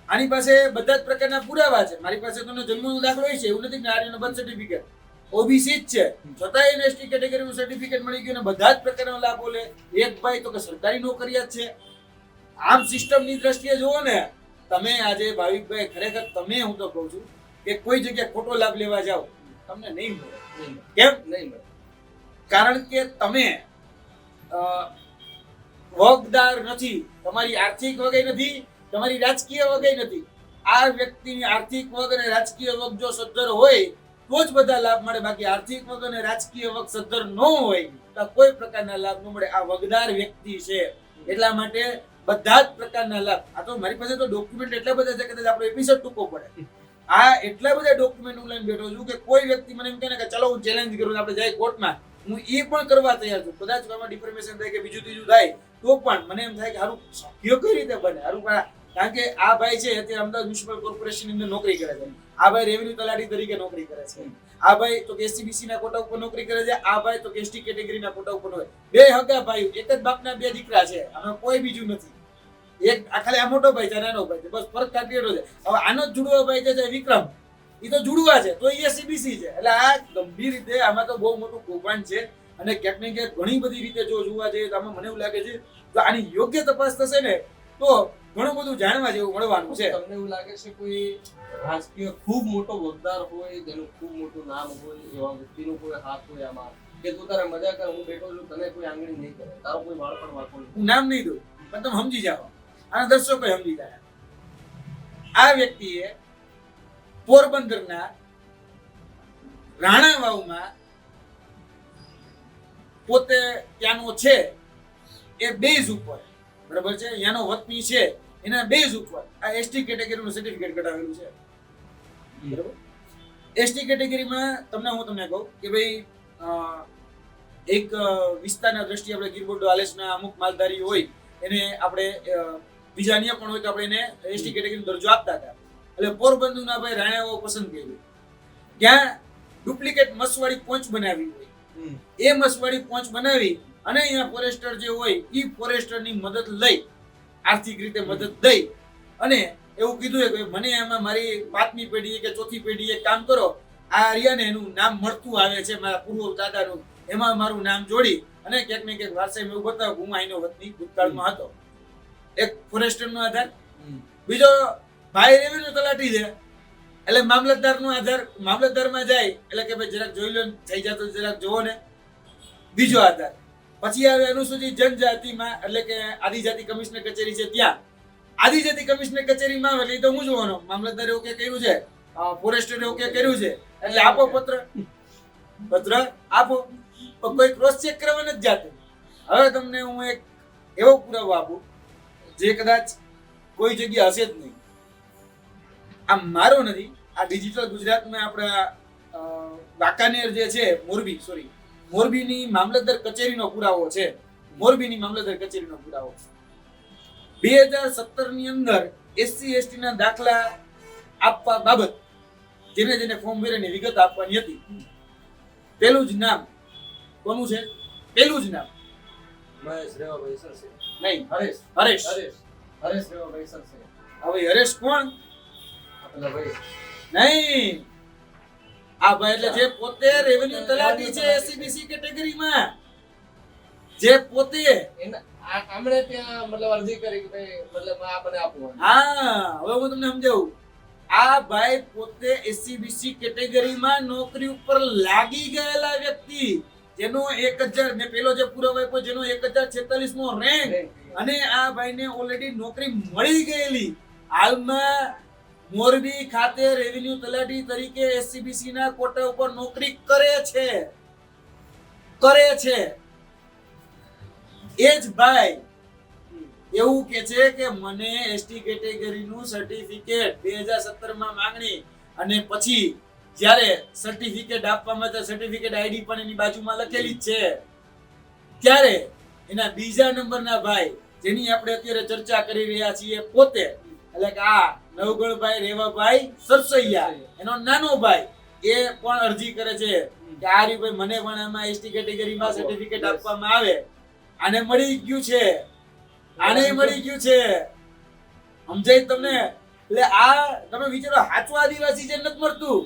આની પાસે બધા જ પ્રકારના પુરાવા છે, મારી પાસે તો જન્મનો દાખલો હોય છે, એવું નથી કે આર્યનો બર્થ સર્ટિફિકેટ ઓબીસી જ છે, છતાં એને એસટી કેટેગરીનું સર્ટિફિકેટ મળી ગયું ને બધા જ પ્રકારના લાભો લે. એક ભાઈ તો કે સરકારી નોકરિયાત છે. આમ સિસ્ટમની દ્રષ્ટિએ જુઓ ને તમે આજે ભાવિકભાઈ, ખરેખર તમે, હું તો કહું છું કે કોઈ જગ્યાએ ખોટો લાભ લેવા જાઓ તમને નહીં મળે. કેમ નહીં મળે? કારણ કે તમે વગદાર નથી, તમારી આર્થિક વગેરે નથી, તમારી રાજકીય વગેરે નથી. આ વ્યક્તિની આર્થિક વગ અને રાજકીય વગ જો સદ્ધર હોય તો જ બધા લાભ મળે, બાકી આર્થિક વગ અને રાજકીય વગ સદ્ધર ન હોય તો કોઈ પ્રકારના લાભ ન મળે. આ વગદાર વ્યક્તિ છે, એટલા માટે બધા જ પ્રકારના લાભ. આ તો મારી પાસે તો ડોક્યુમેન્ટ એટલા બધા છે કે આપણો એપિસોડ ટૂંકો પડે. આ એટલા બધા ડોક્યુમેન્ટ હું લઈને બેઠો છું કે કોઈ વ્યક્તિ મને એમ કહે ને કે ચલો હું ચેલેન્જ કરું, આપણે જાય કોર્ટમાં, હું એ પણ કરવા તૈયાર છું. કદાચ આમાં ડિફોર્મેશન થાય કે બીજું ત્રીજું થાય તો પણ મને એમ થાય કે હારું સભ્યો કઈ રીતે બને, હારું. કારણ કે આ ભાઈ છે અત્યારે અમદાવાદ મ્યુનિસિપલ કોર્પોરેશનની અંદર નોકરી કરે છે, આ ભાઈ રેવન્યુ તલાટી તરીકે નોકરી કરે છે, આ ભાઈ તો એસસીબીસી ના કોટા ઉપર નોકરી કરે છે, આ ભાઈ તો એસટી કેટેગરીના કોટા ઉપર હોય. બે હગા ભાઈ, એક જ બાપના બે દીકરા છે, આમાં કોઈ બીજું નથી. એક આ ખાલી આ મોટો ભાઈ છે, નાનો ભાઈ છે, બસ ફરક કાઢી એટલો છે. હવે આનો જ જુડવો ભાઈ છે વિક્રમ, એ તો જુડવા છે તો એસસીબીસી છે. એટલે આ ગંભીર રીતે આમાં તો બહુ મોટું કૌભાંડ છે અને ક્યાંક ને ક્યાંક ઘણી બધી રીતે જો જોવા જઈએ તો આમાં મને એવું લાગે છે તો આની યોગ્ય તપાસ થશે ને તો ઘણું બધું જાણવા જેવું મળવાનું છે. તમને એવું લાગે છે કોઈ રાજકીય ખૂબ મોટો વગદાર હોય, જેનું ખૂબ મોટું નામ હોય, એવા વ્યક્તિનો કોઈ હાથ હોય આમાં, કે તું તારે મજા કર, હું બેઠો છું, તને કોઈ આંગળી નહીં કરે, તારો કોઈ વાળ પણ વાંકો નહીં? હું નામ નહીં દઉં પણ તમે સમજી જાઓ, આના દર્શકો સમજી જાય. આ વ્યક્તિએ પોરબંદરના રાણા વાવમાં પોતે ત્યાંનો છે એ બેઝ ઉપર, બરાબર છે, ત્યાંનો વતની છે, એના બેઝ ઉપર આ એસટી કેટેગરીનું સર્ટિફિકેટ કઢાવેલું છે. બરાબર. એસટી કેટેગરીમાં હું તમને કહું કે ભાઈ એક વિસ્તારના દ્રષ્ટિએ આપણે ગીરબોડો આલેસના અમુક માલધારી હોય એને આપણે બીજા અન્ય પણ હોય તો આપણે એને એસટી કેટેગરીનો દરજ્જો આપતા હતા. એટલે પોરબંદરના ભાઈ રાણાઓ પસંદ કર્યું, ત્યાં ડુપ્લિકેટ મસવાડી પોંચ બનાવી હોય, એ મસવાડી પોંચ બનાવી અને અહીંયા ફોરેસ્ટર જે હોય એ ફોરેસ્ટરની મદદ લઈ, આર્થિક રીતે મદદ લઈ અને એવું કીધું કે મને એમાં મારી 5મી પેઢી કે 4થી પેઢી એક કામ કરો, આ હરિયાને એનું નામ મળતું આવે છે મારા પૂર્વ દાદાનું, એમાં મારું નામ જોડી અને ક્યાંક ને ક્યાંક વારસાઈ એવું બતાવ હું અહીંનો વતની ભૂતકાળમાં હતો. એક ફોરેસ્ટરનો આધાર. બીજો ભાઈ રેવન્યુ તલાટી છે એટલે મામલતદારનો આધાર, મામલતદારમાં જાય એટલે કે ભાઈ જરાક જોઈ લો, થઈ જતો જરાક જોવો ને, બીજો આધાર. પછી આવે અનુસૂચિત જનજાતિમાં એટલે કે આદિજાતિ કમિશનર કચેરી છે, ત્યાં આદિજાતિ કમિશનર કચેરીમાં એટલે તો હું જોવાનો, મામલતદાર એવું કે કર્યું છે, ફોરેસ્ટર એવું કે કર્યું છે એટલે આપો પત્ર આપો, કોઈ ક્રોસ ચેક કરવા નથી જાતું. હવે તમને હું એક એવો પુરાવો આપું જે કદાચ કોઈ જગ્યા હશે જ નહીં, આ મારો નથી, આ ડિજિટલ ગુજરાતમાં આપણા વાંકાનેર જે છે મોરબીની મામલતદાર કચેરીનો પુરાવો છે. મોરબીની મામલતદાર કચેરીનો પુરાવો 2017 ની અંદર એસસી એસટી ના દાખલા આપવા બાબત જેને ફોર્મ ભરીને વિગત આપવાની હતી, પેલું જ નામ કોનું છે? પેલું જ નામ મહેશ રેવાભાઈ સર છે. નહીં, હરેશ હરેશ. રેવાભાઈ સર છે. હવે હરેશ કોણ? એટલે ભાઈ નહીં, આ ભાઈ એટલે જે પોતે રેવન્યુ તલાટી છે એસસીબીસી કેટેગરીમાં, જે પોતે આમણે ત્યાં મતલબ અરજી કરી કે ભાઈ મતલબ આ મને આપવું. હા, હવે હું તમને સમજાવું. આ ભાઈ પોતે એસસીબીસી કેટેગરીમાં નોકરી ઉપર લાગી ગયેલા વ્યક્તિ, જેનો 1000 ને પેલો જે પુરાવો આપ્યો જેનો 1046મો રેન્ક, અને આ ભાઈને ઓલરેડી નોકરી મળી ગયેલી. હાલમાં મોરબી ખાતે રેવન્યુ તલાટી તરીકે એસસીબીસી ના કોટા ઉપર નોકરી કરે છે. એ જ ભાઈ એવું કે છે કે મને એસટી કેટેગરીનું સર્ટિફિકેટ 2017 માં માંગણી, અને પછી જ્યારે સર્ટિફિકેટ આપવામાં તો સર્ટિફિકેટ આઈડી પણ એની બાજુમાં લખેલી જ છે. ત્યારે એના બીજા નંબરના ભાઈ જેની આપણે અત્યારે ચર્ચા કરી રહ્યા છીએ પોતે, એટલે કે આ નવગણભાઈ રેવાભાઈ સરસૈયા, એનો નાનો ભાઈ, એ પણ અરજી કરે છે કે આ રી ભાઈ મને પણ આમાં એસટી કેટેગરીમાં સર્ટિફિકેટ આપવામાં આવે. આને મળી ગયું છે, સમજાય તમને? એટલે આ તમે વિચારો, સાચો આદિવાસી છે નથી મળતું.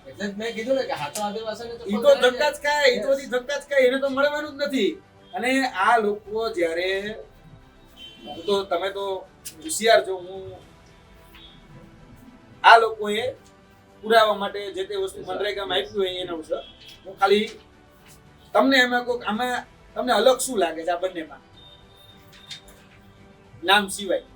એટલે જ મેં કીધું ને કે હાથો આદિવાસીને તો ઈ તો ધક્કા જ ખાય, ઈ તો બધી ધક્કા જ ખાય, એને તો મળવાનું જ નથી. અને આ લોકો જ્યારે, હું તો, તમે તો હોશિયાર છો, હું આ લોકોએ પુરાવા માટે જે તે વસ્તુ મનરેગામાં આપ્યું હોય એના વિશે હું ખાલી તમને એમાં કહું, આમાં તમને અલગ શું લાગે છે આ બંનેમાં નામ સિવાય?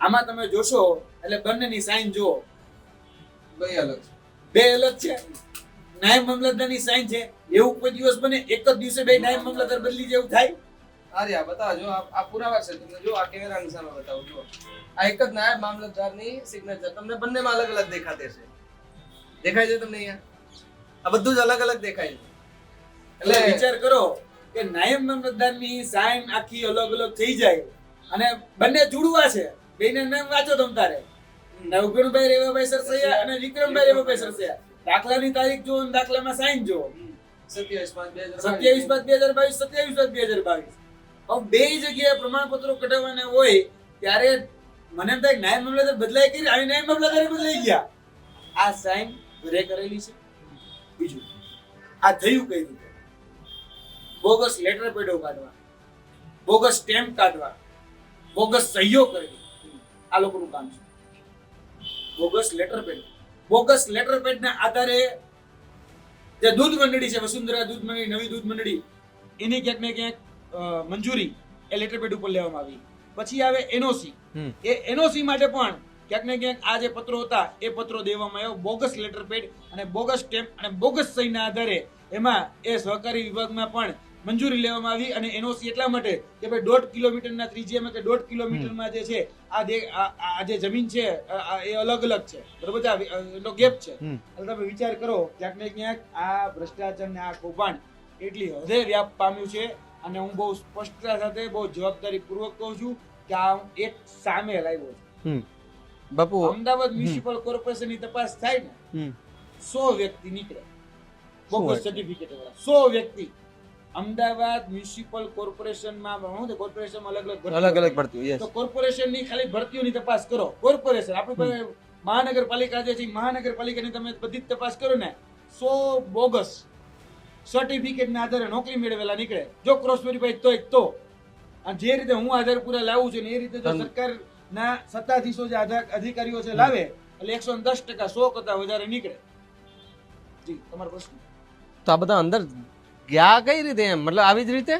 આમાં તમે જોશો એટલે બંનેની સાઈન જુઓ, બે અલગ છે. બે અલગ છે. નાયબ મામલતદારની સાઈન છે, એવું કોઈ દિવસ બને એક જ દિવસે બે નાયબ મામલતદાર બદલી જેવું થાય? આર્યા બતાવો, જો આ પુરાવા છે તમને, જો આ કેમેરા નિશાનો બતાવો, જો આ એક જ નાયબ મામલતદારની સિગ્નેચર તમને બંનેમાં અલગ અલગ દેખાતે છે. દેખાય છે તમને અહીંયા? આ બધું જ અલગ અલગ દેખાય છે. એટલે વિચાર કરો કે નાયબ મામલતદારની સાઈન આખી અલગ અલગ થઈ જાય અને બંને જુડવા છે, બેને નામ વાંચો તમ તારે, નવગણભાઈ રેવાભાઈ સરસૈયા અને વિક્રમભાઈ રેવાભાઈ સરસૈયા. દાખલાની તારીખ જો અને દાખલામાં સાઈન જો 27/5/2022 27/5/2022. હવે બે જગ્યાએ પ્રમાણપત્રો કઢાવવાના હોય ત્યારે મને એમ થાય નાયબ મામલતદાર બદલાય કરી, આવી નાયબ મામલતદાર બદલાઈ ગયા. આ સાઈન ઘરે કરેલી છે. બીજું આ થયું કઈ રીતે? બોગસ લેટર પેડો કાઢવા, બોગસ સ્ટેમ્પ કાઢવા, બોગસ સહીઓ કરવી, આ લોકોનું કામ છે. Bogus letter pad, bogus letter પેડના આધારે જે દૂધ મંડળી છે, વસુંધરા દૂધ મંડળી, નવી દૂધ મંડળી, એની ક્યાંક ને ક્યાંક મંજૂરી એ લેટર પેડ ઉપર લેવામાં આવી. પછી આવે એનઓસી. એ એનઓસી માટે પણ ક્યાંક ને ક્યાંક આ જે પત્રો હતા એ પત્રો દેવામાં આવ્યો, બોગસ લેટર પેડ અને બોગસ સ્ટેમ્પ અને બોગસ સહીના આધારે એમાં એ સહકારી વિભાગમાં પણ મંજૂરી લેવામાં આવી. અને એનઓસી એટલા માટે કે ભાઈ 1.5 કિલોમીટરના ત્રિજ્યામાં કે 1.5 કિલોમીટરમાં જે છે આ જે જમીન છે એ અલગ અલગ છે, બરોબર છે, એનો ગેપ છે. એટલે તમે વિચાર કરો, ક્યાંક ને ક્યાંક આ ભ્રષ્ટાચાર ને આ કૌભાંડ એટલી હદે વ્યાપ પામ્યું છે. અને હું બહુ સ્પષ્ટતા સાથે બહુ જવાબદારી પૂર્વક કહું છું કે આ એક સામે લાવ્યો છે. બાપુ, અમદાવાદ મ્યુનિસિપલ કોર્પોરેશનની તપાસ થાય ને, 100 વ્યક્તિ નીકળે બોગસ સર્ટિફિકેટ વાળા, 100 વ્યક્તિ. અમદાવાદ મ્યુનિસિપલ કોર્પોરેશનમાં અલગ અલગ ભરતીઓ, તો કોર્પોરેશનની ખાલી ભરતીઓની તપાસ કરો. કોર્પોરેશન આપણી મહાનગરપાલિકા જે છે, મહાનગરપાલિકાની તમે બધી જ તપાસ કરો ને, 100 બોગસ સર્ટિફિકેટના આધારે નોકરી મેળવેલા નીકળે. જો ક્રોસ વેરીફાઈ તો અને જે રીતે હું આધાર પૂરા લાવું છું ને એ રીતે જો સરકારના સત્તાધીશો જે અધિકારીઓ છે લાવે એટલે 110%, 100 કરતા વધારે નીકળે. જી, તમારો પ્રશ્ન. તો આ બધા અંદર ગયા કઈ રીતે? એમ મતલબ આવી જ રીતે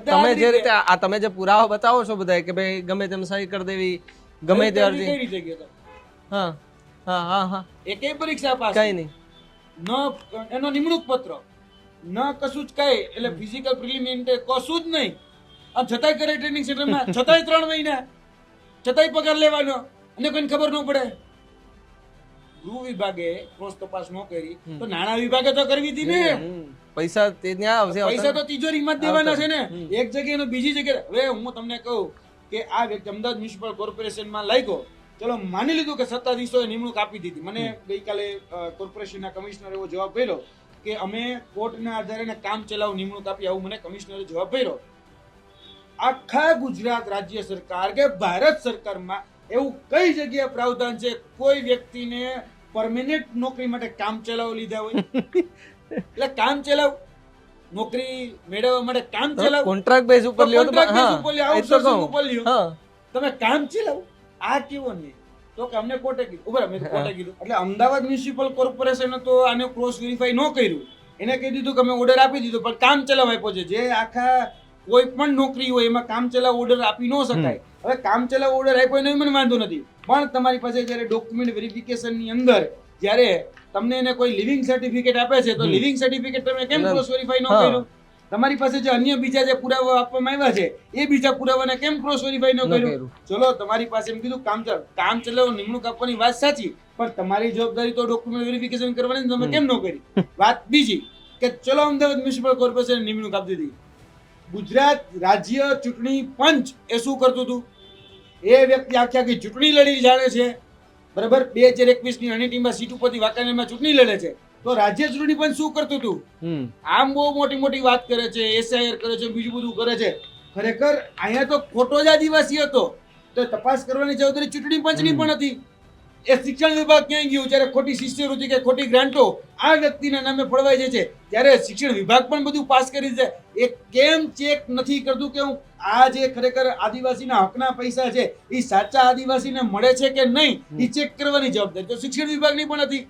તમે જે રીતે આ તમે જે પુરાવા બતાવો છો બધા કે ભાઈ ગમે તેમ સહી કરી દેવી, ગમે તે અરજી, કઈ રીતે ગયો? હા હા હા હા, એકેય પરીક્ષા પાસ કઈ નહીં, ન એનો નિમણૂક પત્ર ન કશું જ કઈ, એટલે ફિઝિકલ પ્રિલિમિનરી કશું જ નહીં. આ છતાંય કરે ટ્રેનિંગ સેન્ટરમાં, છતાંય 3 મહિના, છતાંય પગાર લેવાનો અને કોઈને ખબર ન પડે. ગૃહ વિભાગે ક્રોસ તપાસ ન કરી તો નાણા વિભાગે તો કરવી હતી ને. પૈસા તે ત્યાં આવશે, પૈસા તો તિજોરીમાં જ દેવાના છે ને, એક જગ્યાએ બીજી જગ્યાએ. હવે હું તમને કહું કે આ વ્યક્તિ અમદાવાદ મ્યુનિસિપલ કોર્પોરેશનમાં લાગ્યો, ચલો માની લીધું કે સત્તાધીશોએ નિમણૂક આપી દીધી. મને ગઈકાલે કોર્પોરેશનના કમિશનર એવો જવાબ કર્યો કે અમે કોર્ટના આધારે કામ ચલાવ નિમણૂક આપી, આવું મને કમિશનરે જવાબ કર્યો. આખા ગુજરાત રાજ્ય સરકાર કે ભારત સરકારમાં એવું કઈ જગ્યાએ પ્રાવધાન છે કોઈ વ્યક્તિને પરમેનન્ટ નોકરી માટે કામ ચલાવ લીધા હોય? એટલે કામ ચલાવ નોકરી મેળવવા માટે કામ ચલાવ, કોન્ટ્રાક્ટ બેઝ ઉપર લ્યો, તમે કામ ચલાવ. આ કેવો નહીં તો કે અમને કોર્ટે કીધું, ઉભા મેં કોર્ટે કીધું. એટલે અમદાવાદ મ્યુનિસિપલ કોર્પોરેશને તો આને ક્રોસ વેરીફાઈ ન કર્યું, એને કહી દીધું કે અમે ઓર્ડર આપી દીધો પણ કામ ચલાવ આપ્યો છે. જે આખા કોઈ પણ નોકરી હોય એમાં કામ ચલાવ ઓર્ડર આપી ન શકાય. હવે કામ ચલાવ ઓર્ડર આપ્યો એનો મને વાંધો નથી, પણ તમારી પાસે જ્યારે ડોક્યુમેન્ટ વેરિફિકેશનની અંદર જ્યારે તમને એને કોઈ લિવિંગ સર્ટિફિકેટ આપે છે તો લિવિંગ સર્ટિફિકેટ તમે કેમ ક્રોસ વેરીફાઈ ન કર્યું? તમારી પાસે જે અન્ય બીજા જે પુરાવા આપવામાં આવ્યા છે એ બીજા પુરાવાને કેમ ક્રોસ વેરીફાઈ ન કર્યું? ચલો તમારી પાસે એમ કીધું કામ ચલાવ નિમણૂક આપવાની વાત સાચી, પણ તમારી જવાબદારી તો ડોક્યુમેન્ટ વેરિફિકેશન કરવાની, તમે કેમ ન કરી? વાત બીજી કે ચલો અમદાવાદ મ્યુનિસિપલ કોર્પોરેશન નિમણૂક આપી દીધી, ગુજરાત રાજ્ય ચૂંટણી પંચ એ શું કરતું હતું? એ વ્યક્તિ આખી આખી ચૂંટણી લડી જાણે છે, બરાબર, 2021ની અણીટીમાં સીટ ઉપરથી વાંકાનેરમાં ચૂંટણી લડે છે, તો રાજ્ય ચૂંટણી પંચ શું કરતું હતું? આમ બહુ મોટી મોટી વાત કરે છે, SIR કરે છે, બીજું બધું કરે છે. ખરેખર અહીંયા તો ખોટો જ આદિવાસી હતો, તો તપાસ કરવાની જવાબદારી ચૂંટણી પંચની પણ હતી. એ શિક્ષણ વિભાગ ક્યાં ગયું? જ્યારે ખોટી શિષ્યવૃત્તિ કે ખોટી ગ્રાન્ટો આ વ્યક્તિના નામે ફળવાઈ જાય છે, ત્યારે શિક્ષણ વિભાગ પણ બધું પાસ કરી દે. એ કેમ ચેક નથી કરતું કે આ જે ખરેખર આદિવાસીના હકના પૈસા છે એ સાચા આદિવાસીને મળે છે કે નહીં, એ ચેક કરવાની જવાબદારી તો શિક્ષણ વિભાગની પણ હતી.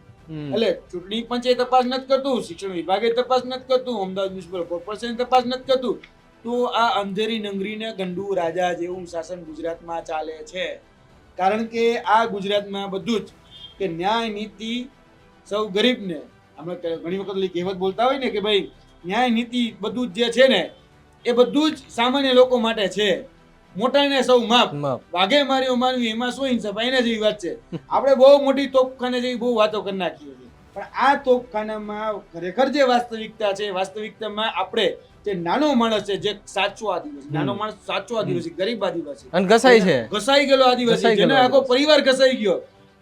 એટલે ચૂંટણી પંચે તપાસ નથી કરતું, શિક્ષણ વિભાગે તપાસ નથી કરતું, અમદાવાદ મ્યુનિસિપલ કોર્પોરેશન તપાસ નથી કરતું. તો આ અંધેરી નંગરીને ગંડુ રાજા જેવું શાસન ગુજરાતમાં ચાલે છે. કારણ કે આ ગુજરાતમાં બધું જ કે ન્યાય નીતિ સૌ ગરીબને, આપણે ઘણી વખત ઓલી કહેવત બોલતા હોય ને કે ભાઈ ન્યાય નીતિ બધું જ જે છે ને એ બધું જ સામાન્ય લોકો માટે છે, મોટાને સૌ માપ, વાઘે માર્યો માનવી એમાં શું ઇન્સાફ, એના જેવી વાત છે. આપણે બહુ મોટી તોપખાને જેવી બહુ વાતો કરી નાખીએ છીએ, પણ આ તોપખાનામાં ખરેખર જે વાસ્તવિકતા છે, વાસ્તવિકતામાં આપણે જે નાનો માણસ છે, જે સાચો આદિવાસી, નાનો માણસ સાચો આદિવાસી, ગરીબ આદિવાસી, અને ઘસાઈ ગયેલો આદિવાસી, જેનો આખો પરિવાર ઘસાઈ ગયો.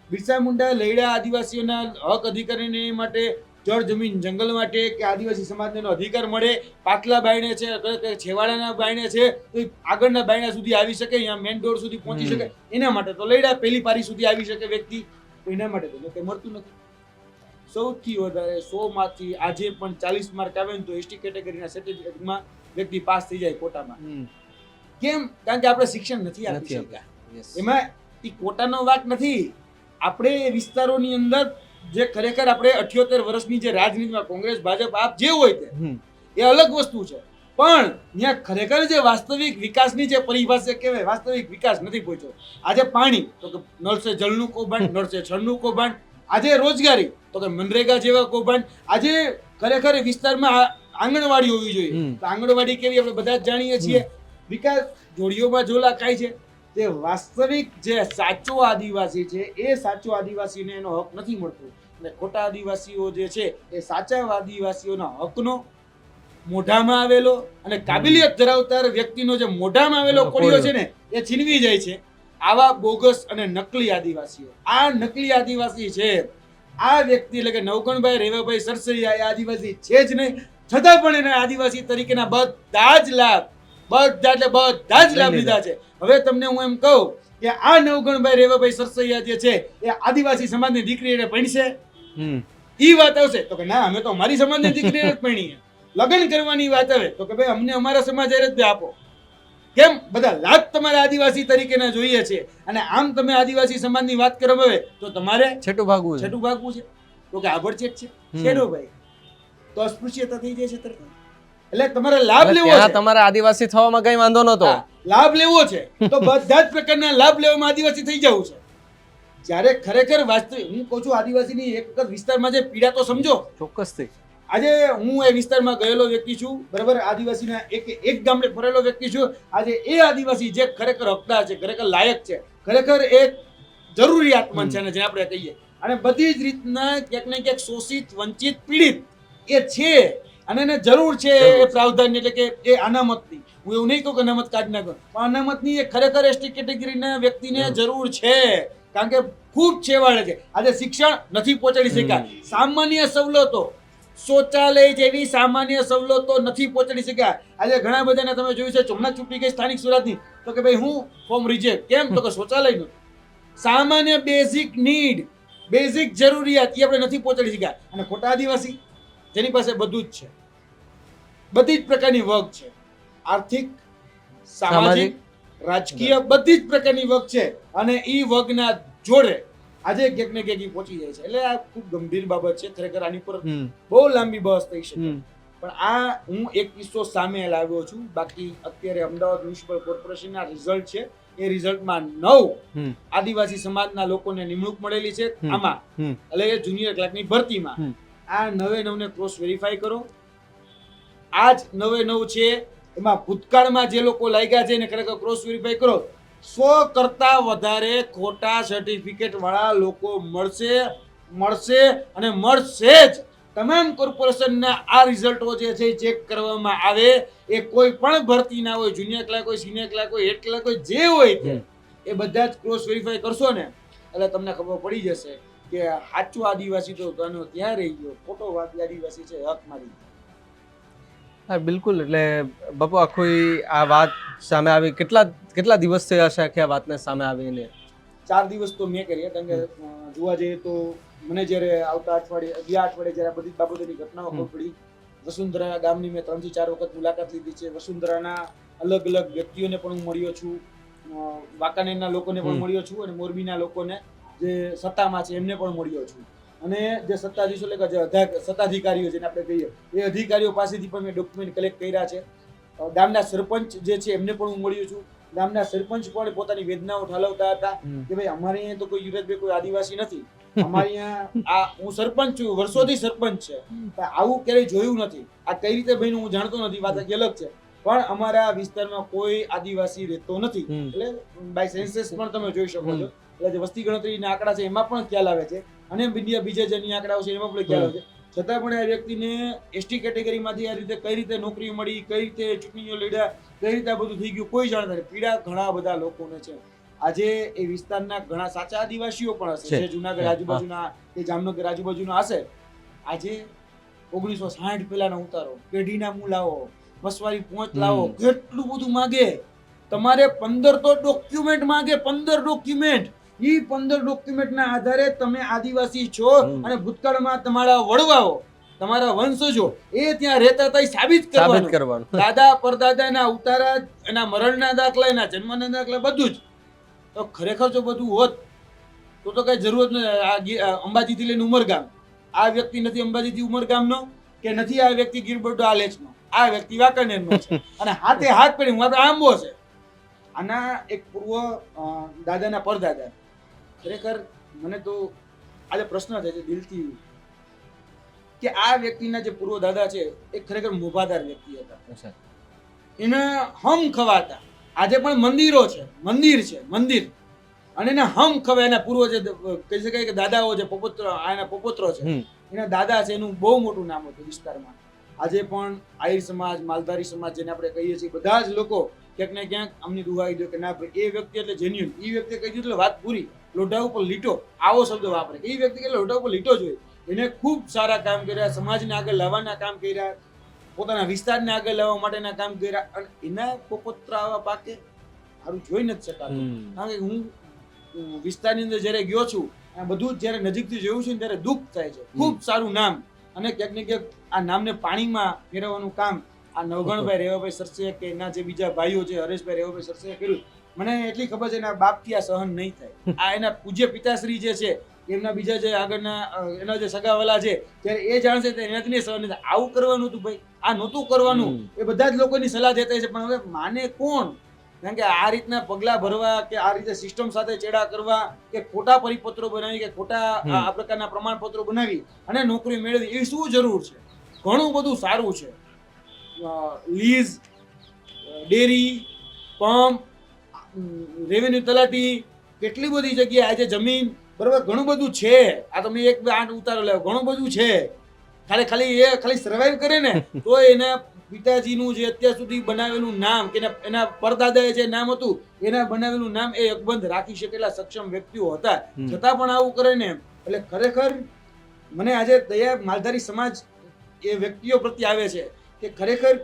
બિરસા મુંડા લડ્યા આદિવાસીઓના હક અધિકારીને માટે, જળ જમીન જંગલ માટે, કે આદિવાસી સમાજને એનો અધિકાર મળે, પાટલા બાયણે છે, છેવાડાના બાયણે છે, તો આગળના બાયણા સુધી આવી શકે, અહીંયા મેન ડોર સુધી પહોંચી શકે, એના માટે તો લડ્યા. પહેલી પારી સુધી આવી શકે વ્યક્તિ, તો એના માટે તો કંઈ મળતું નથી. સૌથી વધારે 100 માંથી આજે પણ 40 માર્ક આવે ને તો એસટી કેટેગરીના સર્ટિફિકેટમાં વ્યક્તિ પાસ થઈ જાય કોટામાં. કેમ? કારણ કે આપણે શિક્ષણ નથી આપી શક્યા. એમાં એ કોટાનો વાક નથી. આપણે એ વિસ્તારોની અંદર જે ખરેખર આપણે 78 વર્ષની જે રાજનીતિમાં કોંગ્રેસ, ભાજપ, આપ જે હોય તે એ અલગ વસ્તુ છે, પણ ત્યાં ખરેખર જે વાસ્તવિક વિકાસની જે પરિભાષા કહેવાય, વાસ્તવિક વિકાસ નથી પહોંચ્યો. આજે પાણી તો કે નળ સે જળનું કૌભાંડ, નળ સે છળનું કૌભાંડ. આજે રોજગારી તો કે મનરેગા જેવા કૌભાંડ. આજે ખરેખર વિસ્તારમાં આંગણવાડી હોવી જોઈએ, તો આંગણવાડી કેવી આપણે બધા જ જાણીએ છીએ. વિકાસ જોડીઓમાં ઝોલા ખાય છે. જે વાસ્તવિક જે સાચો આદિવાસી છે એ સાચો આદિવાસીને એનો હક નથી મળતો. એટલે ખોટા આદિવાસીઓ જે છે એ સાચા આદિવાસીઓના હકનો મોઢામાં આવેલો અને કાબિલિયત ધરાવતા વ્યક્તિનો જે મોઢામાં આવેલો કોળિયો છે ને એ છીનવી જાય છે. આવા બોગસ અને નકલી આદિવાસીઓ, આ નકલી આદિવાસી છે. આ વ્યક્તિ એટલે કે નવગણભાઈ રેવાભાઈ સરસૈયા એ આદિવાસી છે જ નહીં, છતાં પણ એને આદિવાસી તરીકેના બધા જ લાભ લીધા છે. હવે તમને હું એમ કહું કે આ નવગણભાઈ રેવાભાઈ સરસૈયા જે છે એ આદિવાસી સમાજની દીકરી એને ભણશે, ઈ વાત આવશે તો કે ના અમે તો અમારી સમાજની દીકરી જ ભણીએ. લગ્ન કરવાની વાત આવે તો કે ભાઈ અમને અમારા સમાજ જ આપો. કેમ? બધા લાભ તમારે આદિવાસી તરીકેના જોઈએ છે, અને આમ તમે આદિવાસી સમાજની વાત કરવા આવે તો તમારે છેટું ભાગવું છે. તો કે આભડચેટ છે છેડો ભાઈ, તો અસ્પૃશ્યતા થઈ જાય છે તરત. એટલે તમારે લાભ લેવો છે, તમારે આદિવાસી થવામાં કઈ વાંધો નતો. લાભ લેવો છે તો બધા જ પ્રકારના લાભ લેવામાં આદિવાસી થઈ જવું છે. જ્યારે ખરેખર વાસ્તવિક હું કહું છું આદિવાસીની એક વખત વિસ્તારમાં જે પીડા તો સમજો. ચોક્કસથી. આજે હું એ વિસ્તારમાં ગયેલો વ્યક્તિ છું, બરાબર, આદિવાસીના એક ગામડે ફરેલો વ્યક્તિ છું. આજે એ આદિવાસી જે ખરેખર હકદાર છે, ખરેખર લાયક છે, ખરેખર એક જરૂરિયાતમંદ છે, જે આપણે કહીએ, અને બધી જ રીતના ક્યાંક ને ક્યાંક શોષિત, વંચિત, પીડિત એ છે, અને એને જરૂર છે એ પ્રાવધાન, એટલે કે એ અનામતની. હું એવું નહીં કહું કે અનામત કાઢી નાખો, પણ અનામતની એ ખરેખર એસટી કેટેગરીના વ્યક્તિને જરૂર છે, કારણ કે ખૂબ છેવાડે છે. આજે શિક્ષણ નથી પહોંચાડી શક્યા, સામાન્ય સવલતો, શૌચાલય જેવી સામાન્ય સવલતો નથી પહોંચાડી શક્યા. આજે ઘણા બધાને તમે જોયું છે, હમણાં ચૂંટણી ગઈ સ્થાનિક સ્વરાજની, તો કે ભાઈ હું ફોર્મ રિજેક્ટ. કેમ? તો કે શૌચાલય નું સામાન્ય બેઝિક નીડ, બેઝિક જરૂરિયાત એ આપણે નથી પહોંચાડી શક્યા. અને ખોટા આદિવાસી જેની પાસે બધું જ છે, બધી જ પ્રકારની વર્ગ છે, આર્થિક, સામાજિક, રાજકીય, બધી જ પ્રકારની વર્ગ છે, અને ઈ વર્ગના જોડે આજે ક્યાંક ને ક્યાંક પહોંચી જાય છે. એટલે આ ખૂબ ગંભીર બાબત છે. ખરેખર આની પર બહુ લાંબી બહસ થઈ શકે, પણ આ હું એક કિસ્સો સામે લાવ્યો છું. બાકી અત્યારે અમદાવાદ મ્યુનિસિપલ કોર્પોરેશનના રિઝલ્ટ છે, એ રિઝલ્ટમાં 9 આદિવાસી સમાજના લોકોને નિમણૂક મળેલી છે આમાં, એટલે એ જુનિયર ક્લાર્કની ભરતીમાં. આ 9 ને ક્રોસ વેરીફાઈ કરો. આ જ 9 છે, એમાં ભૂતકાળમાં જે લોકો લાગ્યા છે એને ખરેખર ક્રોસ વેરીફાઈ કરો. 100 કરતા વધારે ખોટા સર્ટિફિકેટ વાળા લોકો મળશે અને મળશે જ. તમામ કોર્પોરેશનના આ રિઝલ્ટો જે છે ચેક કરવામાં આવે. એ કોઈ પણ ભરતી ના હોય, જુનિયર ક્લાર્ક હોય, સિનિયર ક્લાર્ક હોય, હેડ ક્લાર્ક હોય, જે હોય એ બધા જ ક્રોસ વેરીફાઈ કરશો ને એટલે તમને ખબર પડી જશે કે સાચો આદિવાસી તો ત્યાં રહી ગયો, ખોટો આદિવાસી છે હક મારી. હા બિલકુલ. એટલે બાપુ આખી આ વાત સામે આવી કેટલા દિવસ થયા હશે આખી આ વાતને સામે આવીને? 4 દિવસ તો મેં કરી, કારણ કે જોવા જઈએ તો મને જ્યારે આવતા અઠવાડિયે ગયા અઠવાડિયે જ્યારે બધી બાબતોની ઘટનાઓ ખબર પડી, વસુંધરા ગામની મેં 3 થી 4 વખત મુલાકાત લીધી છે. વસુંધરાના અલગ અલગ વ્યક્તિઓને પણ હું મળ્યો છું, વાંકાનેરના લોકોને પણ મળ્યો છું, અને મોરબીના લોકોને જે સત્તામાં છે એમને પણ મળ્યો છું. અને જે સત્તાધીશો એટલે કે જે સત્તાધિકારીઓ જેને આપણે કહીએ એ અધિકારીઓ પાસેથી પણ મેં ડોક્યુમેન્ટ કલેક્ટ કર્યા છે. ગામના સરપંચ જે છે એમને પણ હું મળ્યો છું. ગામના સરપંચ પણ પોતાની વેદનાઓ ઠાલવતા હતા કે ભાઈ અમારે અહીંયા તો કોઈ યુવરાજભાઈ કોઈ આદિવાસી નથી, અમારે અહીંયા હું સરપંચ છું, વર્ષોથી સરપંચ છે, પણ આવું ક્યારેય જોયું નથી. આ કઈ રીતે બન્યું હું જાણતો નથી, વાત આખી અલગ છે, પણ અમારા વિસ્તારમાં કોઈ આદિવાસી રહેતો નથી. એટલે બાય સેન્સસ પણ તમે જોઈ શકો છો, એટલે જે વસ્તી ગણતરીના આંકડા છે એમાં પણ ખ્યાલ આવે છે, અને બીજા જે આંકડાઓ છે એમાં પણ ખ્યાલ આવે છે. છતાં પણ આ વ્યક્તિને એસટી કેટેગરીમાંથી આ રીતે કઈ રીતે નોકરી મળી, કઈ રીતે ચૂંટણીઓ લડ્યા, કઈ રીતે આ બધું થઈ ગયું કોઈ જાણતા નથી. પીડા ઘણા બધા લોકોને છે. આજે એ વિસ્તારના ઘણા સાચા આદિવાસીઓ પણ હશે જે જુનાગઢ આજુબાજુના કે જામનગર આજુબાજુના હશે. આજે 1960 પહેલાનો ઉતારો, પેઢીના મૂળ લાવો, મસવારી પહોંચ લાવો, કેટલું બધું માગે. તમારે 15 તો ડોક્યુમેન્ટ માગે, 15 ડોક્યુમેન્ટ. ઈ 15 ડોક્યુમેન્ટના આધારે તમે આદિવાસી છો અને ભૂતકાળમાં તમારા વડવાઓ, તમારા વંશજો એ ત્યાં રહેતા હતા એ સાબિત કરવાનું. દાદા પરદાદાના ઉતારા, એના મરણના દાખલા, એના જન્મના દાખલા, બધું જ. તો ખરેખર જો બધું હોત તો કઈ જરૂરત નથી. અંબાજીથી લઈને ઉમરગામ, આ વ્યક્તિ નથી અંબાજીથી ઉમરગામનો, કે નથી આ વ્યક્તિ ગીરબડો આલેચનો, આ વ્યક્તિ વાંકાનેરનો છે, અને હાથે હાથ પડી હું આપણે આંબો છે. આના એક પૂર્વ દાદાના પરદાદા. ખરેખર મને તો આજે પ્રશ્ન થાય છે દિલથી કે આ વ્યક્તિના જે પૂર્વ દાદા છે એ ખરેખર મોભાદાર વ્યક્તિ હતા. એના હમ ખવાતા. આજે પણ મંદિરો છે, મંદિર, અને એના હમ ખવાય. એના પૂર્વ જે કહી શકાય કે દાદાઓ છે, પોપોત્રો છે, એના દાદા છે, એનું બહુ મોટું નામ હતું વિસ્તારમાં. આજે પણ આહિર સમાજ, માલધારી સમાજ જેને આપણે કહીએ છીએ, બધા જ લોકો ક્યાંક ને ક્યાંક અમને દુહાઈ દો કે ના ભાઈ એ વ્યક્તિ એટલે જેન્યુઅન. એ વ્યક્તિ કહી દીધું એટલે વાત પૂરી. લોઢા ઉપર લીટો, આવો શબ્દ વાપરે. એ વ્યક્તિ એટલે લોઢા ઉપર લીટો જોઈએ. એને ખૂબ સારા કામ કર્યા, સમાજને આગળ લાવવાના કામ કર્યા, પોતાના વિસ્તારને આગળ લાવવા માટેના કામ કર્યા, અને એના પોપોત્રા આવા પાકે સારું જોઈ નથી શકાતું. કારણ કે હું વિસ્તારની અંદર જ્યારે ગયો છું, આ બધું જ્યારે નજીકથી જોયું છે ત્યારે દુઃખ થાય છે. ખૂબ સારું નામ, અને ક્યાંક ને ક્યાંક આ નામને પાણીમાં ફેરવવાનું કામ આ નવગણભાઈ રેવાભાઈ સરસે કે એના જે બીજા ભાઈઓ છે હરેશભાઈ રેવાભાઈ સરસે કર્યું. મને એટલી ખબર છે એના બાપથી આ સહન નહીં થાય. આ એના પૂજ્ય પિતાશ્રી જે છે, એમના બીજા જે આગળના એના જે સગાવાલા છે, ત્યારે એ જાણશે એનાથી સહન નહીં થાય. આવું કરવાનું હતું ભાઈ, આ નહોતું કરવાનું. એ બધા જ લોકોની સલાહ દેતા છે, પણ હવે માને કોણ? કારણ કે આ રીતના પગલા ભરવા કે આ રીતે સિસ્ટમ સાથે ચેડા કરવા કે ખોટા પરિપત્રો બનાવી કે ખોટા આ પ્રકારના પ્રમાણપત્રો બનાવી અને નોકરી મેળવી, એ શું જરૂર છે? ઘણું બધું સારું છે. લીઝ, ડેરી, પંપ, રેવન્યુ તલાટી, કેટલી બધી જગ્યાએ આજે જમીન, બરોબર, ઘણું બધું છે. આ તમે 1-2-8 ઉતારો લેવો, ઘણું બધું છે. ખાલી સર્વાઈવ કરે ને તો એના પિતાજીનું જે અત્યાર સુધી બનાવેલું નામ કે એના પરદાદાએ જે નામ હતું એના બનાવેલું નામ એ અકબંધ રાખી શકેલા સક્ષમ વ્યક્તિઓ હતા. છતાં પણ આવું કરે ને, એટલે ખરેખર મને આજે દયા માલધારી સમાજ એ વ્યક્તિઓ પ્રત્યે આવે છે કે ખરેખર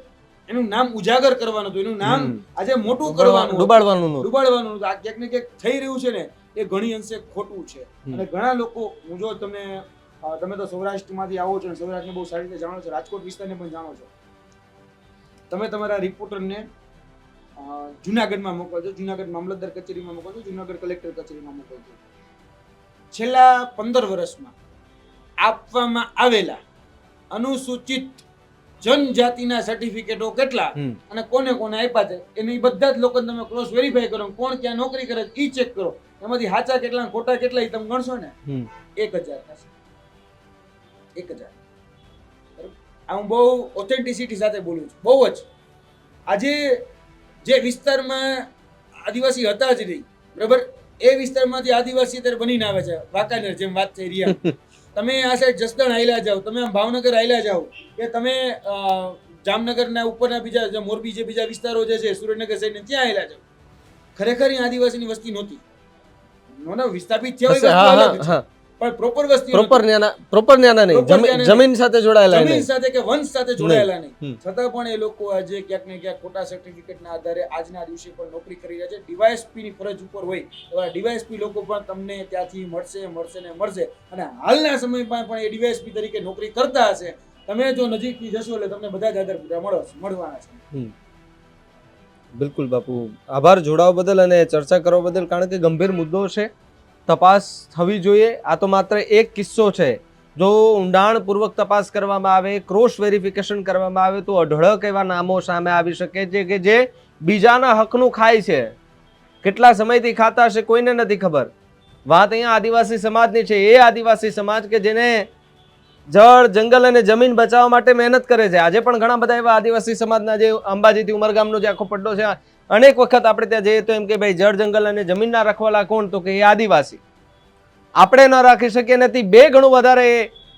એનું નામ ઉજાગર કરવાનું હતું, એનું નામ આજે મોટું કરવાનું, ડુબાડવાનું. આ ક્યાંક ને ક્યાંક થઈ રહ્યું છે ને એ ઘણી અંશે ખોટું છે. અને ઘણા લોકો, હું જો તમે તો સૌરાષ્ટ્રમાંથી આવો છો, સૌરાષ્ટ્રને બહુ સારી રીતે જાણો છો, રાજકોટ વિસ્તારને પણ જાણો છો. તમે તમારા રિપોર્ટરને જુનાગઢમાં મોકલજો, જુનાગઢ મામલતદાર કચેરીમાં મોકલજો, જુનાગઢ કલેક્ટર કચેરીમાં મોકલજો. છેલ્લા 15 વર્ષમાં આપવામાં આવેલા અનુસૂચિત જનજાતિના સર્ટિફિકેટો કેટલા અને કોને કોને આપ્યા છે એની બધા જ લોકો તમે ક્રોસ વેરીફાઈ કરો, કોણ ક્યાં નોકરી કરે છે એ ચેક કરો. એમાંથી સાચા કેટલા ખોટા કેટલા એ તમે ગણશો ને 1000 થશે. 1000. હું બહુ ઓથેન્ટિસિટી સાથે બોલું છું, બહુ જ. આજે જે વિસ્તારમાં આદિવાસી હતા જ નહીં, બરાબર, એ વિસ્તારમાંથી આદિવાસી અત્યારે બનીને આવે છે. વાંકાનેર જેમ વાત થઈ રહ્યા, તમે આ સાઈડ જસદણ હાલ્યા જાઓ, તમે આમ ભાવનગર હાલ્યા જાઓ, કે તમે જામનગરના ઉપરના બીજા મોરબી જે બીજા વિસ્તારો જે છે સુરેન્દ્રનગર સાઈડ ત્યાં હાલ્યા જાઓ, ખરેખર આદિવાસીની વસ્તી નહોતી. વિસ્થાપિત થયા હોય પણ પ્રોપર વસ્તી પ્રોપર ન્યાના નહીં, Proper ન્યાના જમીન સાથે જોડાયેલા જમીન નહીં. સાથે કે વંશ સાથે જોડાયેલા નહીં. હમ. છતાં પણ એ લોકો આજે ક્યાંક ને ક્યાંક ખોટા સર્ટિફિકેટના આધારે આજના દિવસે પણ નોકરી કરી રહ્યા છે. ડીવાયએસપી ની ફરજ ઉપર હોય એવા ડીવાયએસપી લોકો પણ તમને ત્યાંથી મળશે અને હાલના સમયમાં પણ એ ડીવાયએસપી તરીકે નોકરી કરતા હશે. તમે જો નજીકથી જશો એટલે તમને બધા જ આધાર પુરાવા મળવાના છે. બિલકુલ બાપુ, આભાર જોડાવા બદલ અને ચર્ચા કરવા બદલ. કારણ કે ગંભીર મુદ્દો છે, તપાસ થવી જોઈએ. આ તો માત્ર એક કિસ્સો છે. જો ઊંડાણપૂર્વક તપાસ કરવામાં આવે, ક્રોસ વેરિફિકેશન કરવામાં આવે તો અઢળક એવા નામો સામે આવી શકે છે કે જે બીજાના હકનું ખાય છે. કેટલા સમયથી ખાતા હશે કોઈને નથી ખબર. વાત અહીંયા આદિવાસી સમાજની છે. એ આદિવાસી સમાજ કે જેને જળ, જંગલ અને જમીન બચાવવા માટે મહેનત કરે છે. આજે પણ ઘણા બધા એવા આદિવાસી સમાજના જે અંબાજીથી ઉમરગામનો જે આખો પટ્ટો છે, અનેક વખત આપણે ત્યાં જઈએ તો એમ કે ભાઈ જળ, જંગલ અને જમીનના રખવાલા કોણ? તો કે એ આદિવાસી. આપણે ન રાખી શકીએ નથી. બે ગણું વધારે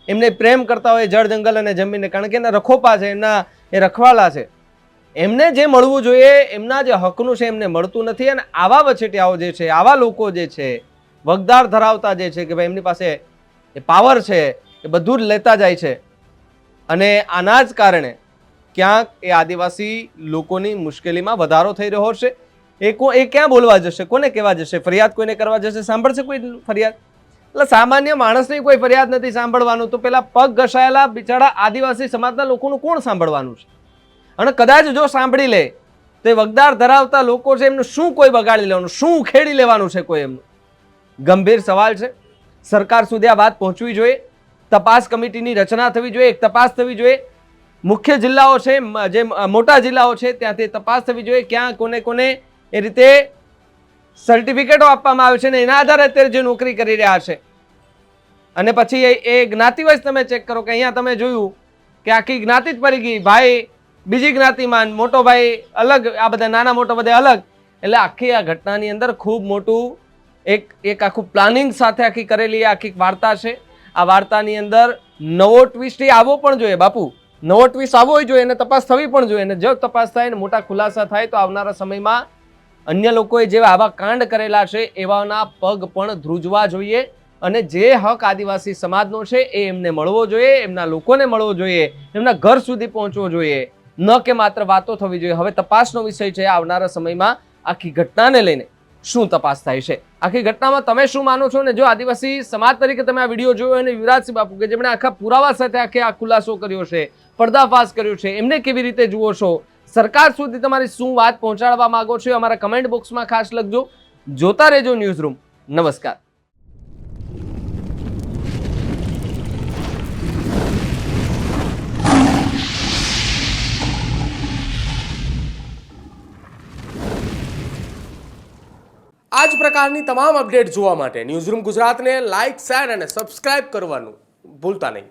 એમને પ્રેમ કરતા હોય જળ, જંગલ અને જમીનને. કારણ કે એના રખોપા છે, એમના એ રખવાલા છે. એમને જે મળવું જોઈએ, એમના જે હકનું છે, એમને મળતું નથી. અને આવા વચેટિયાઓ જે છે, આવા લોકો જે છે, વગદાર ધરાવતા જે છે કે ભાઈ એમની પાસે એ પાવર છે, એ બધું જ લેતા જાય છે. અને આના જ કારણે ક્યાંક એ આદિવાસી લોકોની મુશ્કેલીમાં વધારો થઈ રહ્યો છે. એ ક્યાં બોલવા જશે? કોને કહેવા જશે? ફરિયાદ કોઈને કરવા જશે? સાંભળશે કોઈ ફરિયાદ? એટલે સામાન્ય માણસની કોઈ ફરિયાદ નથી સાંભળવાનું. તો પેલા પગ ઘસાયેલા બિચારા આદિવાસી સમાજના લોકોનું કોણ સાંભળવાનું છે? અને કદાચ જો સાંભળી લે તો એ વગદાર ધરાવતા લોકો છે, એમનું શું કોઈ બગાડી લેવાનું, શું ઉખેડી લેવાનું છે કોઈ એમનું? ગંભીર સવાલ છે. સરકાર સુધી આ વાત પહોંચવી જોઈએ. તપાસ કમિટીની રચના થવી જોઈએ. એક તપાસ થવી જોઈએ. મુખ્ય જિલ્લાઓ છે, જે મોટા જિલ્લાઓ છે, ત્યાંથી તપાસ થવી જોઈએ. ક્યાં કોને કોને એ રીતે સર્ટિફિકેટો આપવામાં આવે છે ને એના આધારે અત્યારે જે નોકરી કરી રહ્યા છે. અને પછી એ જ્ઞાતિવાઇઝ તમે ચેક કરો કે અહીંયા તમે જોયું કે આખી જ્ઞાતિ જ પડી ગઈ. ભાઈ બીજી જ્ઞાતિમાં, મોટો ભાઈ અલગ, આ બધા નાના મોટો બધા અલગ. એટલે આખી આ ઘટનાની અંદર ખૂબ મોટું એક આખું પ્લાનિંગ સાથે આખી કરેલી આખી વાર્તા છે. આ વાર્તાની અંદર નવો ટ્વિસ્ટ આવવો પણ જોઈએ બાપુ. નવો ટ્વિસ્ટ આવવો જોઈએ અને તપાસ થવી પણ જોઈએ. અને જો તપાસ થાય ને મોટા ખુલાસા થાય તો આવનારા સમયમાં અન્ય લોકોએ જેવા આવા કાંડ કરેલા છે એવાના પગ પણ ધ્રુજવા જોઈએ. અને જે હક આદિવાસી સમાજનો છે એ એમને મળવો જોઈએ, એમના લોકોને મળવો જોઈએ, એમના ઘર સુધી પહોંચવો જોઈએ. ન કે માત્ર વાતો થવી જોઈએ. હવે તપાસનો વિષય છે. આવનારા સમયમાં આખી ઘટનાને લઈને શું તપાસ થાય છે, આખી ઘટનામાં તમે શું માનો છો? ને જો આદિવાસી સમાજ તરીકે તમે આ વિડીયો જોયો અને યુવરાજસિંહ બાપુ કે જેમણે આખા પુરાવા સાથે આ ખુલાસો કર્યો છે, પર્દાફાશ કર્યો છે, એમને કેવી રીતે જુઓ છો? સરકાર સુધી તમારી શું વાત પહોંચાડવા માંગો છો? અમારા કમેન્ટ બોક્સમાં ખાસ લખજો. જોતા રહેજો ન્યૂઝરૂમ. નમસ્કાર. આ જ પ્રકારની તમામ અપડેટ જોવા માટે ન્યૂઝરૂમ ગુજરાતને લાઇક, શેર અને સબસ્ક્રાઇબ કરવાનું ભૂલતા નહીં.